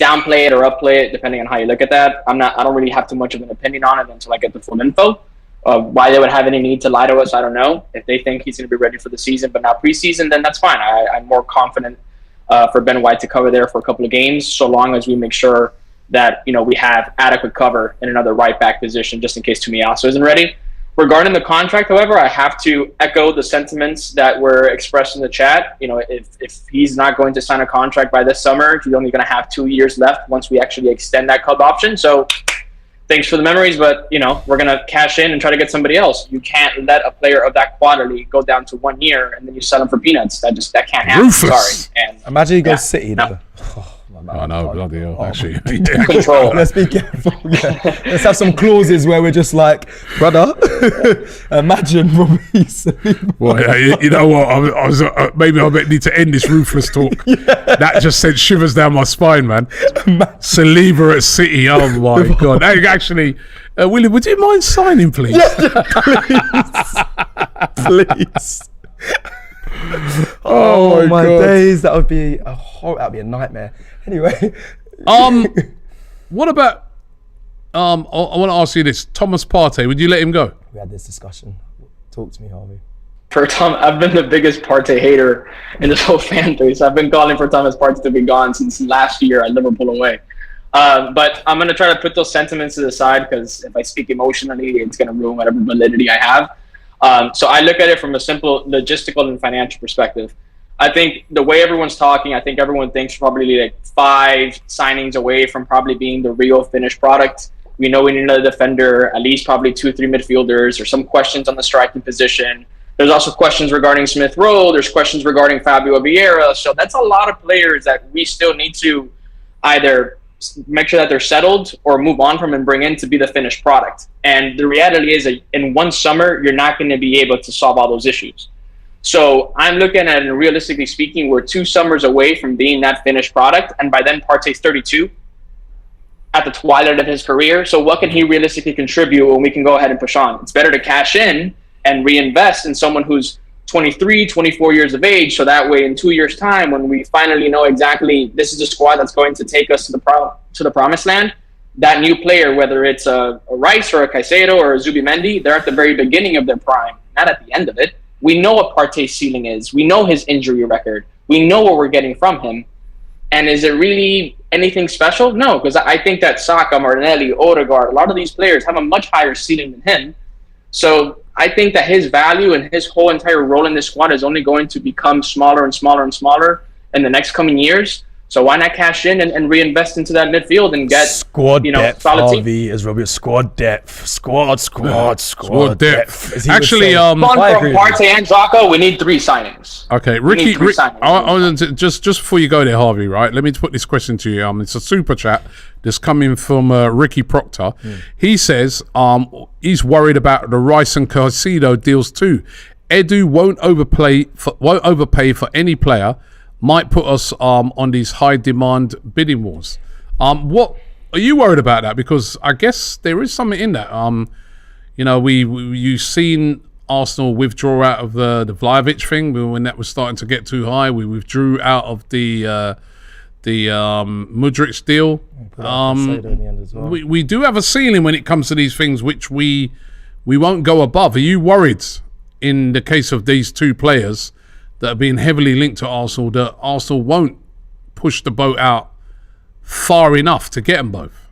downplay it or upplay it, depending on how you look at that. I don't really have too much of an opinion on it until I get the full info. Why they would have any need to lie to us, I don't know. If they think he's going to be ready for the season, but not preseason, then that's fine. I'm more confident for Ben White to cover there for a couple of games, so long as we make sure that we have adequate cover in another right back position, just in case Tomiyasu isn't ready. Regarding the contract, however, I have to echo the sentiments that were expressed in the chat. If he's not going to sign a contract by this summer, he's only going to have 2 years left once we actually extend that club option. So thanks for the memories, but we're gonna cash in and try to get somebody else. You can't let a player of that quality go down to 1 year and then you sell him for peanuts. That can't happen. Ruthless. Sorry. And imagine he goes City. No. I know, bloody hell, actually. Control. Let's be careful. Yeah. Let's have some clauses where we're just like, brother, imagine Robbie. Well, you know what? I was maybe I need to end this ruthless talk. That just sent shivers down my spine, man. Saliba at City. Oh my god! Hey, actually, Willie, would you mind signing, please? Please. Oh my God. days, that would be a nightmare. Anyway, what about? I want to ask you this: Thomas Partey, would you let him go? we had this discussion. Talk to me, Harvey. For Tom, I've been the biggest Partey hater in this whole fan base. I've been calling for Thomas Partey to be gone since last year at Liverpool away. But I'm going to try to put those sentiments to the side because if I speak emotionally, it's going to ruin whatever validity I have. So I look at it from a simple logistical and financial perspective. I think the way everyone's talking, I think everyone thinks probably like 5 signings away from probably being the real finished product. We know we need another defender, at least probably 2 or 3 midfielders. There's some questions on the striking position. There's also questions regarding Smith Rowe. There's questions regarding Fabio Vieira. So that's a lot of players that we still need to either make sure that they're settled or move on from and bring in to be the finished product. And the reality is that in one summer, you're not going to be able to solve all those issues. So I'm looking at it, and realistically speaking, we're 2 summers away from being that finished product. And by then, Partey's 32 at the twilight of his career. So what can he realistically contribute when we can go ahead and push on? It's better to cash in and reinvest in someone who's 23, 24 years of age. So that way in 2 years' time, when we finally know exactly this is a squad that's going to take us to the promised land, that new player, whether it's a Rice or a Caicedo or a Zubimendi, they're at the very beginning of their prime, not at the end of it. We know what Partey's ceiling is. We know his injury record. We know what we're getting from him. And is it really anything special? No, because I think that Saka, Martinelli, Odegaard, a lot of these players have a much higher ceiling than him. So I think that his value and his whole entire role in this squad is only going to become smaller and smaller and smaller in the next coming years. So why not cash in and reinvest into that midfield and get squad depth, solid Harvey, as Robbie. Squad depth, squad depth. Actually, from Partey and xhaka, we need 3 signings. Okay, Ricky, just before you go there, Harvey, right? Let me put this question to you. It's a super chat that's coming from Ricky Proctor. He says he's worried about the Rice and Caicedo deals too. Edu won't overpay for any player. Might put us on these high demand bidding wars. What are you worried about that? Because I guess there is something in that. You've seen Arsenal withdraw out of the Vlahovic thing when that was starting to get too high. We withdrew out of the Mudryk deal. We do have a ceiling when it comes to these things, which we won't go above. Are you worried in the case of these 2 players that are being heavily linked to Arsenal, that Arsenal won't push the boat out far enough to get them both?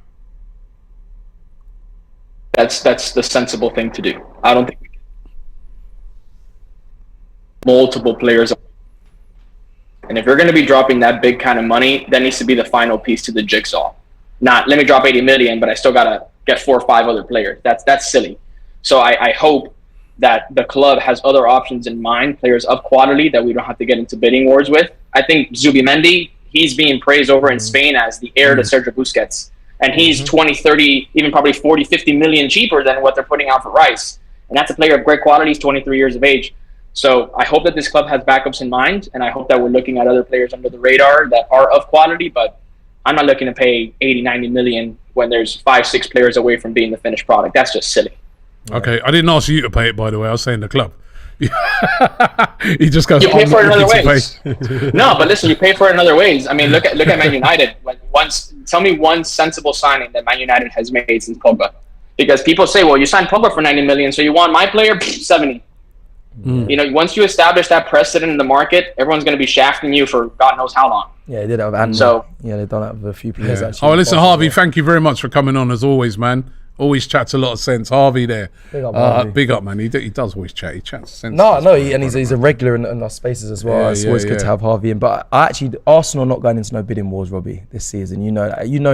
That's the sensible thing to do. I don't think we can multiple players. And if you're going to be dropping that big kind of money, that needs to be the final piece to the jigsaw. Not let me drop 80 million, but I still got to get 4 or 5 other players. That's silly. So I hope that the club has other options in mind, players of quality that we don't have to get into bidding wars with. I think Zubimendi, he's being praised over in Spain as the heir to Sergio Busquets. And he's 20, 30, even probably 40, 50 million cheaper than what they're putting out for Rice. And that's a player of great quality. He's 23 years of age. So I hope that this club has backups in mind, and I hope that we're looking at other players under the radar that are of quality, but I'm not looking to pay 80, 90 million when there's 5, 6 players away from being the finished product. That's just silly. Okay, I didn't ask you to pay it, by the way. I was saying the club. He just goes, you pay for it in other ways. No, but listen, you pay for it in other ways. I mean, look at Man United. Tell me one sensible signing that Man United has made since Pogba. Because people say, well, you signed Pogba for 90 million, so you want my player? 70. Once you establish that precedent in the market, everyone's going to be shafting you for God knows how long. Yeah, they did that with Andy. So, they've done that with a few players actually. Oh, listen, Harvey, thank you very much for coming on as always, man. Always chats a lot of sense. Harvey there. Big up, Harvey. Big up, man. He does always chat. He chats sense. He's a regular in our spaces as well. It's always good to have Harvey in. But Arsenal not going into no bidding wars, Robbie, this season. You know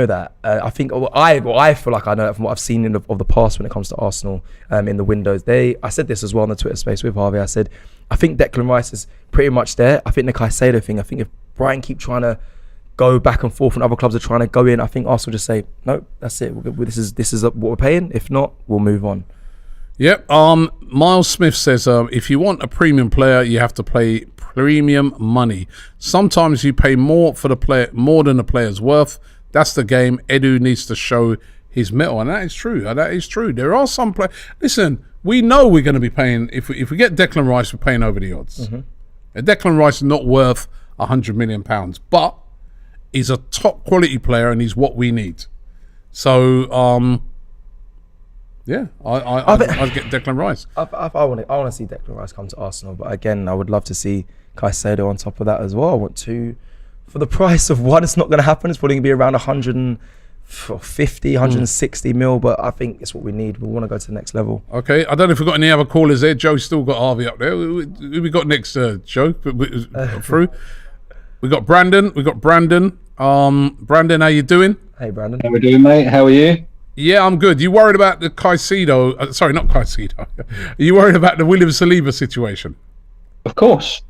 that. I think I feel like I know that from what I've seen of the past when it comes to Arsenal in the windows. I said this as well on the Twitter space with Harvey. I said I think Declan Rice is pretty much there. I think the Caicedo thing. I think if Brighton keep trying to go back and forth and other clubs are trying to go in, I think Arsenal just say, no, that's it. This is what we're paying. If not, we'll move on. Yep. Miles Smith says, if you want a premium player, you have to pay premium money. Sometimes you pay more for the player, more than the player's worth. That's the game. Edu needs to show his mettle, and that is true. That is true. There are some players. Listen, we know we're going to be paying. If we get Declan Rice, we're paying over the odds. Declan Rice is not worth £100 million, but he's a top quality player and he's what we need. So, I'd get Declan Rice. I want to see Declan Rice come to Arsenal, but again, I would love to see Caicedo on top of that as well. I want to, for the price of one, it's not going to happen. It's probably going to be around 150, 160 mil, but I think it's what we need. We want to go to the next level. Okay, I don't know if we've got any other callers there. Joe's still got Harvey up there. Who we got next, Joe? Through. We got Brandon. Brandon, how you doing? Hey, Brandon. How we doing, mate? How are you? Yeah, I'm good. You worried about the Caicedo? Sorry, not Caicedo. Are you worried about the William Saliba situation? Of course.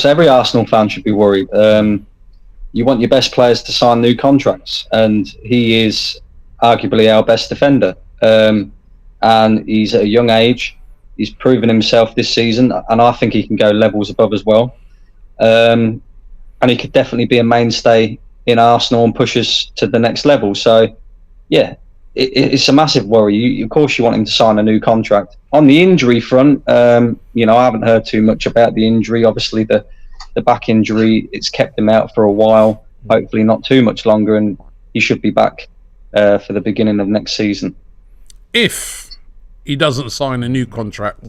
Every Arsenal fan should be worried. You want your best players to sign new contracts, and he is arguably our best defender. And he's at a young age. He's proven himself this season, and I think he can go levels above as well. And he could definitely be a mainstay in Arsenal and push us to the next level. So, yeah, it's a massive worry. Of course, you want him to sign a new contract. On the injury front, I haven't heard too much about the injury. Obviously, the back injury, it's kept him out for a while. Hopefully not too much longer, and he should be back for the beginning of next season. If he doesn't sign a new contract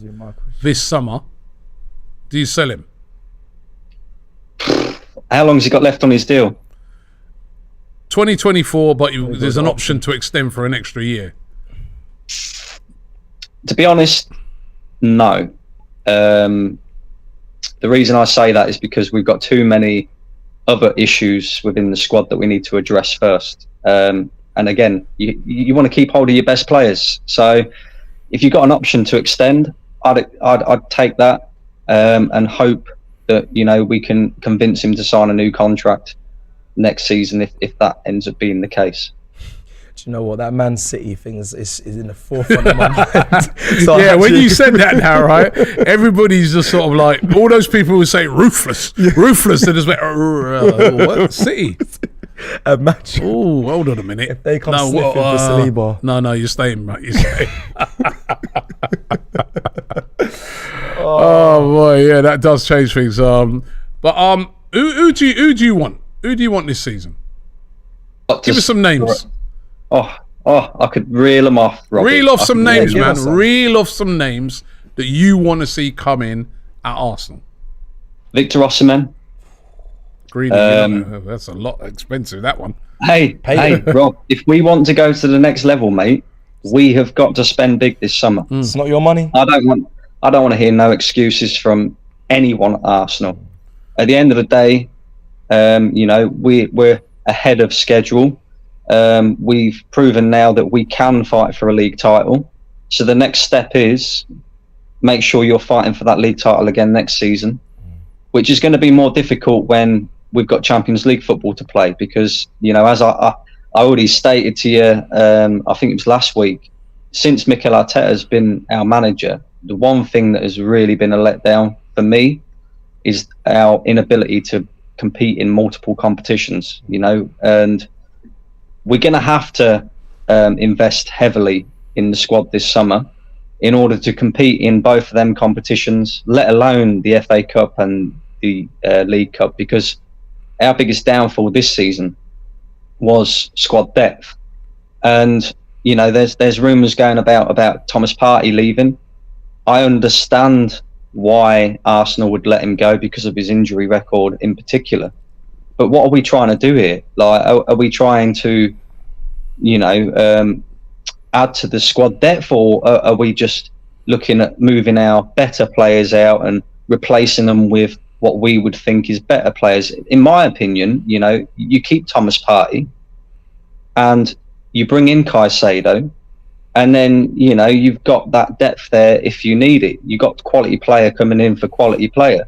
this summer, do you sell him? How long has he got left on his deal? 2024, but there's an option to extend for an extra year. To be honest, no. The reason I say that is because we've got too many other issues within the squad that we need to address first. And again, you want to keep hold of your best players. So if you've got an option to extend, I'd take that and hope that we can convince him to sign a new contract next season if that ends up being the case. Do you know what, that Man City thing is in the forefront of my mind. So yeah, when you said that now, right, everybody's just sort of like, all those people who say ruthless, they're just like, what? City? A match. Oh, hold on a minute. If they come sniffing for Saliba. No, you're staying, mate. You're staying. Oh boy, yeah, that does change things. Who do you want? Who do you want this season? Give us some names. I could reel them off, Robbie. Reel off some names, man. Reel off some names that you want to see come in at Arsenal. Victor Osimhen. Green, that's a lot expensive, that one. Hey, Rob, if we want to go to the next level, mate, we have got to spend big this summer. It's not your money. I don't want to hear no excuses from anyone at Arsenal. At the end of the day, we're ahead of schedule. We've proven now that we can fight for a league title. So the next step is make sure you're fighting for that league title again next season, which is going to be more difficult when we've got Champions League football to play, because, as I already stated to you, I think it was last week, since Mikel Arteta has been our manager, the one thing that has really been a letdown for me is our inability to compete in multiple competitions, and we're going to have to invest heavily in the squad this summer in order to compete in both of them competitions, let alone the FA Cup and the League Cup, because our biggest downfall this season was squad depth. And there's rumours going about Thomas Partey leaving. I understand why Arsenal would let him go because of his injury record in particular. But what are we trying to do here? Like, are we trying to, add to the squad depth, or are we just looking at moving our better players out and replacing them with what we would think is better players? In my opinion, you know, you keep Thomas Partey and you bring in Caicedo, and then, you know, you've got that depth there if you need it. You've got quality player coming in for quality player.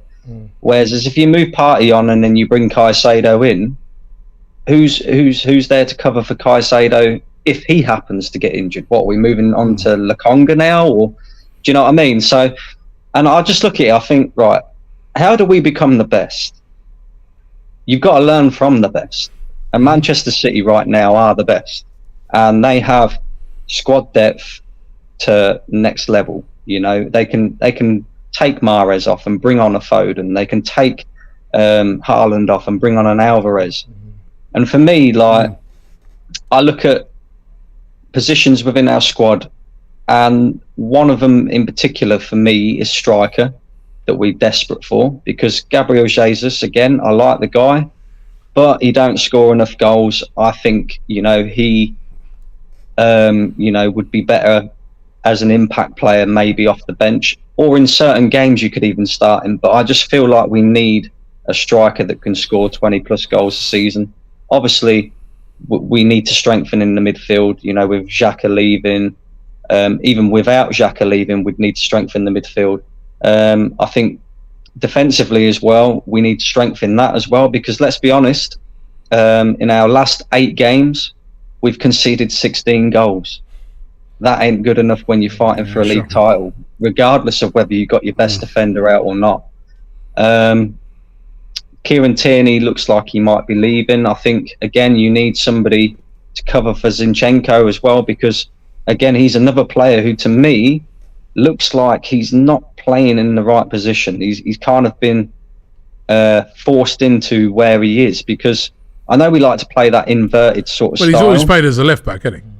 Whereas if you move Partey on and then you bring Caicedo in, who's there to cover for Caicedo if he happens to get injured? What, are we moving on to Lokonga now? Or do you know what I mean? So, and I just look at it, I think, right, how do we become the best? You've got to learn from the best. And Manchester City right now are the best. And they have squad depth to next level. You know, they can take Mahrez off and bring on a Foden. They can take Haaland off and bring on an Alvarez. And for me, like, I look at positions within our squad, and one of them in particular for me is striker, that we're desperate for, because Gabriel Jesus, again, I like the guy, but he don't score enough goals. I think, you know, he you know, would be better as an impact player, maybe off the bench, or in certain games you could even start him. But I just feel like we need a striker that can score 20 plus goals a season. Obviously, we need to strengthen in the midfield, you know, with xhaka leaving. Even without xhaka leaving, we'd need to strengthen the midfield. I think defensively as well, we need to strengthen that as well, because let's be honest, in our last 8 games, we've conceded 16 goals. That ain't good enough when you're fighting for a league title, regardless of whether you got your best defender out or not. Kieran Tierney looks like he might be leaving. I think, again, you need somebody to cover for Zinchenko as well, because, again, he's another player who, to me, looks like he's not playing in the right position. He's kind of been forced into where he is, because I know we like to play that inverted sort of style. Well, he's always played as a left back, hasn't he?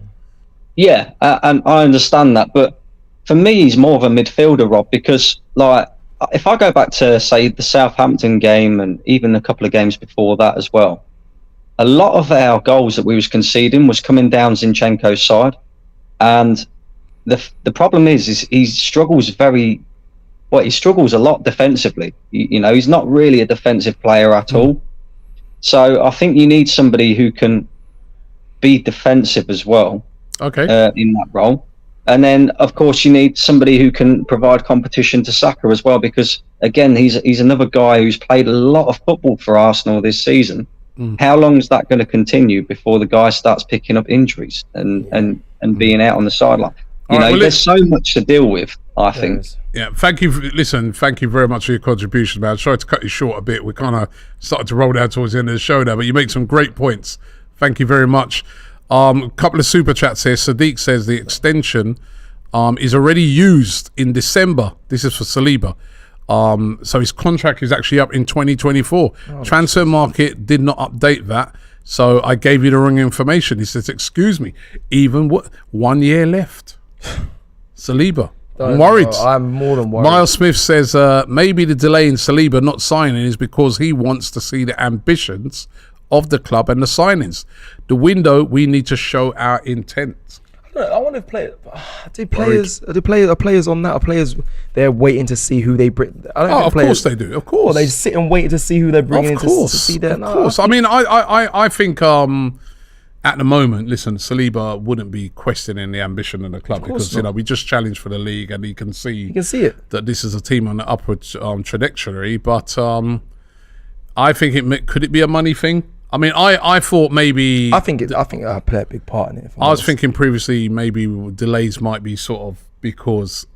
Yeah, and I understand that, but for me, he's more of a midfielder, Rob, because, like, if I go back to, say, the Southampton game and even a couple of games before that as well, a lot of our goals that we was conceding was coming down Zinchenko's side, and the problem is he struggles he struggles a lot defensively. You know, he's not really a defensive player at all. So I think you need somebody who can be defensive as well. Okay. In that role. And then, of course, you need somebody who can provide competition to Saka as well, because, again, he's another guy who's played a lot of football for Arsenal this season. How long is that going to continue before the guy starts picking up injuries and being out on the sideline? You know, there's so much to deal with, I think. Yeah, thank you. Thank you very much for your contribution, man. I tried to cut you short a bit. We kind of started to roll down towards the end of the show now, but you make some great points. Thank you very much. A couple of super chats here. Sadiq says the extension is already used in December. This is for Saliba. So his contract is actually up in 2024. Transfer Market did not update that, so I gave you the wrong information. He says, excuse me, even 1 year left. Saliba. I'm worried. I'm more than worried. Miles Smith says maybe the delay in Saliba not signing is because he wants to see the ambitions of the club and the signings. The window, we need to show our intent. I want to play. Are players on that? Are players they're waiting to see who they bring? Of course they do. Of course, they sit and wait to see who they're bringing in to see them. Of course. I mean, I think at the moment, listen, Saliba wouldn't be questioning the ambition of the club, because you know we just challenged for the league, and he can see it that this is a team on the upward trajectory. But I think could it be a money thing? I mean, I thought maybe... I think I play a big part in it. I was thinking previously maybe delays might be sort of because,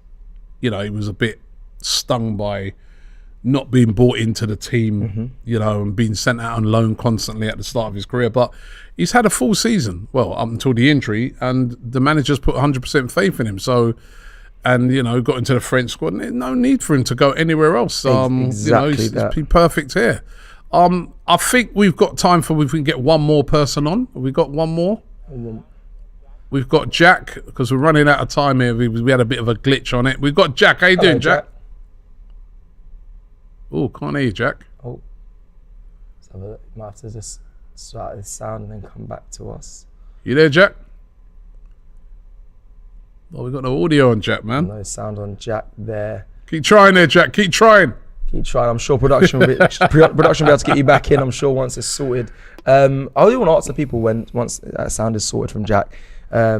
you know, he was a bit stung by not being brought into the team, you know, and being sent out on loan constantly at the start of his career. But he's had a full season, well, up until the injury, and the manager's put 100% faith in him. So, and, you know, got into the French squad, and there's no need for him to go anywhere else. Exactly, you know, he's perfect here. I think we've got time for if we can get one more person on. Have we got one more? We've got Jack, because we're running out of time here. We had a bit of a glitch on it. We've got Jack. How you doing, Jack? Oh, can't hear you, Jack. Oh, so we might have to just start this sound and then come back to us. You there, Jack? Oh, we got no audio on Jack, man. No sound on Jack there. Keep trying there, Jack. Keep trying. Keep trying. I'm sure production will be able to get you back in. I'm sure once it's sorted. I really want to ask the people once that sound is sorted from Jack. I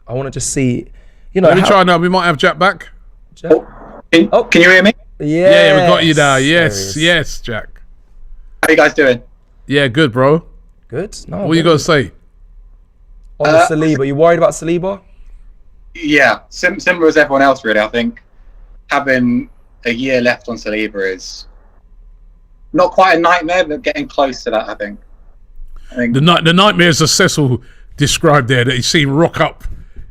want to just see, Let me try now. We might have Jack back. Jack? Oh, can you hear me? Yeah, we got you now. Yes, Jack. How you guys doing? Yeah, good, bro. Good. No, What you got to say? On the Saliba, you worried about Saliba? Yeah, similar as everyone else, really. I think having a year left on Saliba is not quite a nightmare, but getting close to that, I think. The nightmare is, as Cecil described there, that he's seen rock up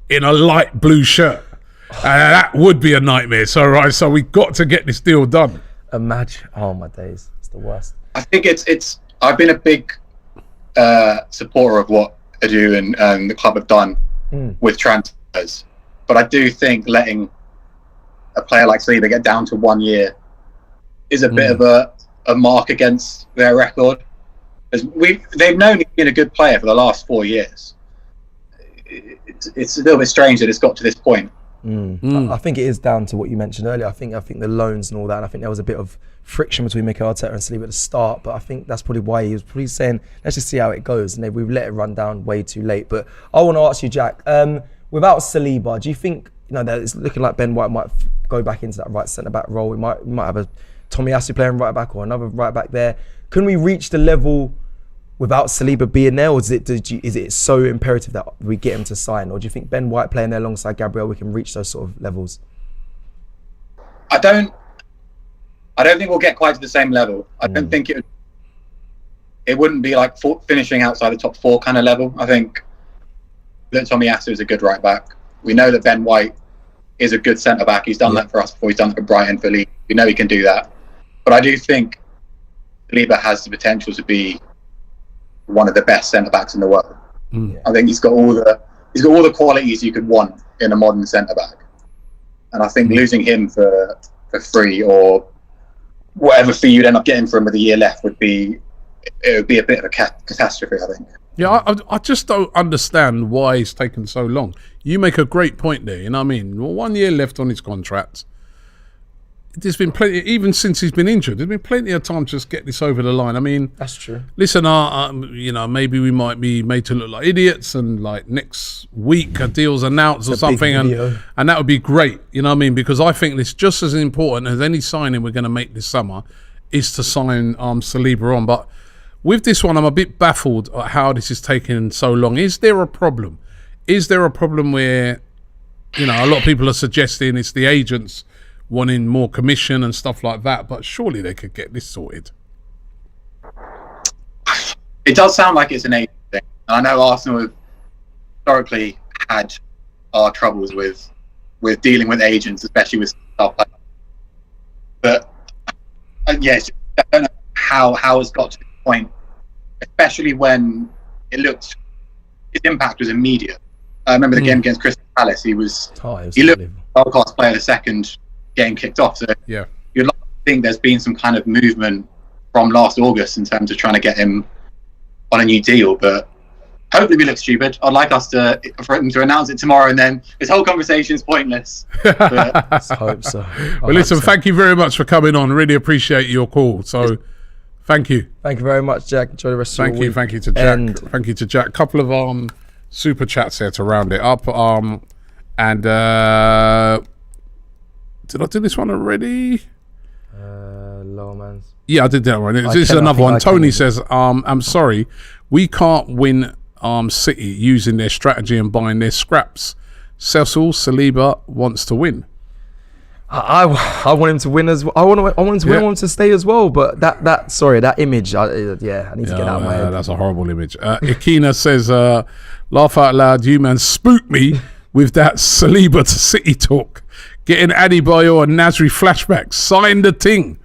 in a light blue shirt. And that would be a nightmare. So we've got to get this deal done. Imagine. Oh, my days. It's the worst. I think it's. I've been a big supporter of what Adu and the club have done with transfers. But I do think letting a player like Saliba get down to 1 year is a bit of a mark against their record. They've known he's been a good player for the last 4 years. It's a little bit strange that it's got to this point. I think it is down to what you mentioned earlier. I think the loans and all that. And I think there was a bit of friction between Mikel Arteta and Saliba at the start. But I think that's probably why he was probably saying, let's just see how it goes. And we've let it run down way too late. But I want to ask you, Jack, without Saliba, do you think that it's looking like Ben White might go back into that right centre-back role? We might have a Tomiyasu playing right back or another right back there. Can we reach the level without Saliba being there, or is it so imperative that we get him to sign? Or do you think Ben White playing there alongside Gabriel, we can reach those sort of levels? I don't think we'll get quite to the same level. I don't think it wouldn't be like finishing outside the top 4 kind of level. I think that Tomiyasu is a good right back. We know that Ben White is a good centre back. He's done that for us before. He's done it for Brighton, for Leeds. We know he can do that. But I do think Saliba has the potential to be one of the best centre backs in the world. I think he's got all the qualities you could want in a modern centre back. And I think losing him for free or whatever fee you'd end up getting for him with a year left would be a bit of a catastrophe, I think. Yeah, I just don't understand why it's taken so long. You make a great point there, you know what I mean? Well, 1 year left on his contract. There's been plenty, even since he's been injured, there's been plenty of time to just get this over the line. I mean, that's true. Listen, maybe we might be made to look like idiots, and like next week a deal's announced or something, and that would be great. You know what I mean? Because I think it's just as important as any signing we're going to make this summer is to sign Saliba on. But with this one, I'm a bit baffled at how this is taking so long. Is there a problem? Is there a problem where, a lot of people are suggesting it's the agents wanting more commission and stuff like that, but surely they could get this sorted. It does sound like it's an agent thing. And I know Arsenal have historically had our troubles with dealing with agents, especially with star players. But yes, I don't know how it's got to this point, especially when his impact was immediate. I remember the game against Crystal Palace. He looked world-class player the second game kicked off. So yeah, you'd like to think there's been some kind of movement from last August in terms of trying to get him on a new deal, but hopefully we look stupid. I'd like us for him to announce it tomorrow, and then this whole conversation is pointless. Let's hope so. Well, listen, thank you very much for coming on. Really appreciate your call. So thank you. Thank you very much, Jack. Enjoy the rest of your week. Thank you to Jack. Thank you to Jack. Couple of super chats here to round it up. Did I do this one already? Lower man's. Yeah, I did that one. This is another one. Tony says, I'm sorry, we can't win City using their strategy and buying their scraps. Cecil Saliba wants to win. I want him to win as well. I want him to win. I want him to stay as well. But that image, I need to get out of my head. That's a horrible image. Ikina says, laugh out loud, you man spooked me with that Saliba to City talk. Getting Adebayo and Nasri flashbacks. Sign the ting.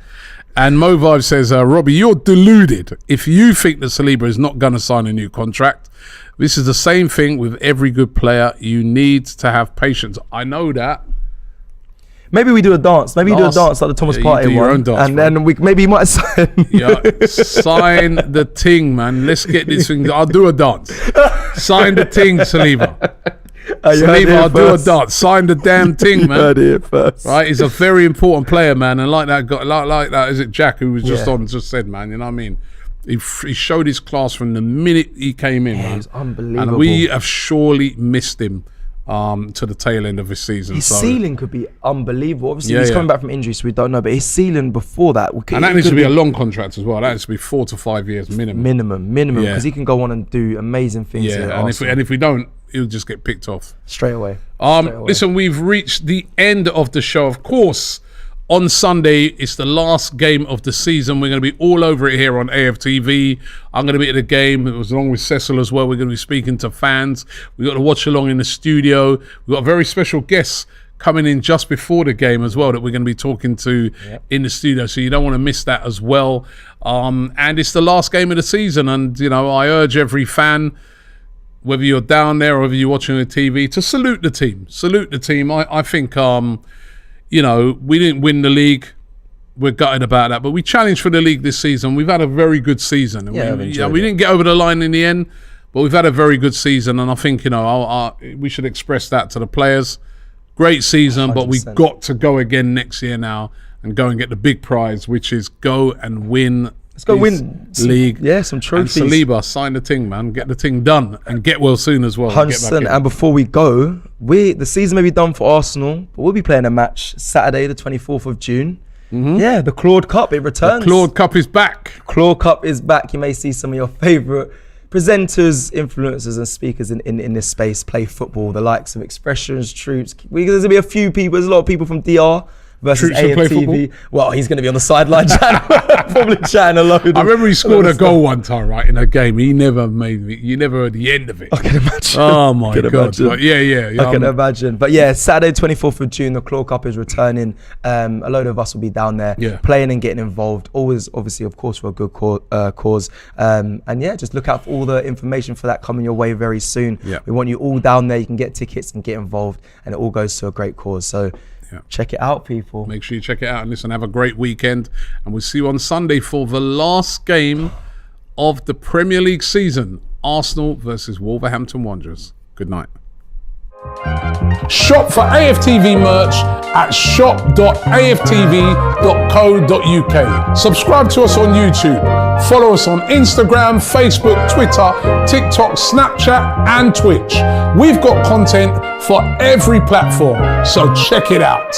And Movive says, Robbie, you're deluded if you think that Saliba is not going to sign a new contract. This is the same thing with every good player. You need to have patience. I know that. Maybe we do a dance. Maybe you do a dance like the Thomas Partey one. Own dance, and then maybe you might sign. Sign the ting, man. Let's get this thing. I'll do a dance. Sign the ting, Saliba. Saliba, I'll do a dart. Sign the damn thing, man. Heard it first. Right, he's a very important player, man, and like that, is it Jack who was just on, just said, man, you know what I mean? He showed his class from the minute he came in, man. He was unbelievable. And we have surely missed him to the tail end of his season. His ceiling could be unbelievable. Obviously, he's coming back from injury, so we don't know. But his ceiling before that, and that needs to be a long contract as well. That needs to be 4 to 5 years minimum. Minimum, because he can go on and do amazing things. Yeah, and if we don't, he'll just get picked off straight away. Listen, we've reached the end of the show. Of course, on Sunday, it's the last game of the season. We're going to be all over it here on AFTV. I'm going to be at the game. It was along with Cecil as well. We're going to be speaking to fans. We got to watch along in the studio. We've got a very special guest coming in just before the game as well that we're going to be talking to in the studio. So you don't want to miss that as well. And it's the last game of the season. And, you know, I urge every fan, whether you're down there or whether you're watching the TV, to salute the team. Salute the team. I think... you know, we didn't win the league. We're gutted about that. But we challenged for the league this season. We've had a very good season. And we didn't get over the line in the end, but we've had a very good season. And I think, you know, we should express that to the players. Great season, 100%. But we've got to go again next year now and go and get the big prize, which is go and win. Let's go win league. Some trophies. And Saliba, sign the thing, man. Get the thing done and get well soon as well. 100%. And before we go, the season may be done for Arsenal, but we'll be playing a match Saturday, the 24th of June. Mm-hmm. Yeah, the Claude Cup, it returns. The Claude Cup is back. Claude Cup is back. You may see some of your favourite presenters, influencers and speakers in this space play football, the likes of Expressions, Troops. There's going to be a few people, there's a lot of people from DR versus AFTV. Well, he's going to be on the sideline probably chatting a load. I remember he scored a goal one time, right, in a game. He never made me. You never heard the end of it. I can imagine. Oh my God! But yeah. I can imagine. But yeah, Saturday, 24th of June, the Claude Cup is returning. A load of us will be down there playing and getting involved. Always, obviously, of course, for a good cause. And yeah, just look out for all the information for that coming your way very soon. Yeah. We want you all down there. You can get tickets and get involved, and it all goes to a great cause. So. Yeah. Check it out, people. Make sure you check it out and listen, have a great weekend. And we'll see you on Sunday for the last game of the Premier League season. Arsenal versus Wolverhampton Wanderers. Good night. Shop for AFTV merch at shop.aftv.co.uk. Subscribe to us on YouTube. Follow us on Instagram, Facebook, Twitter, TikTok, Snapchat, and Twitch. We've got content for every platform, so check it out.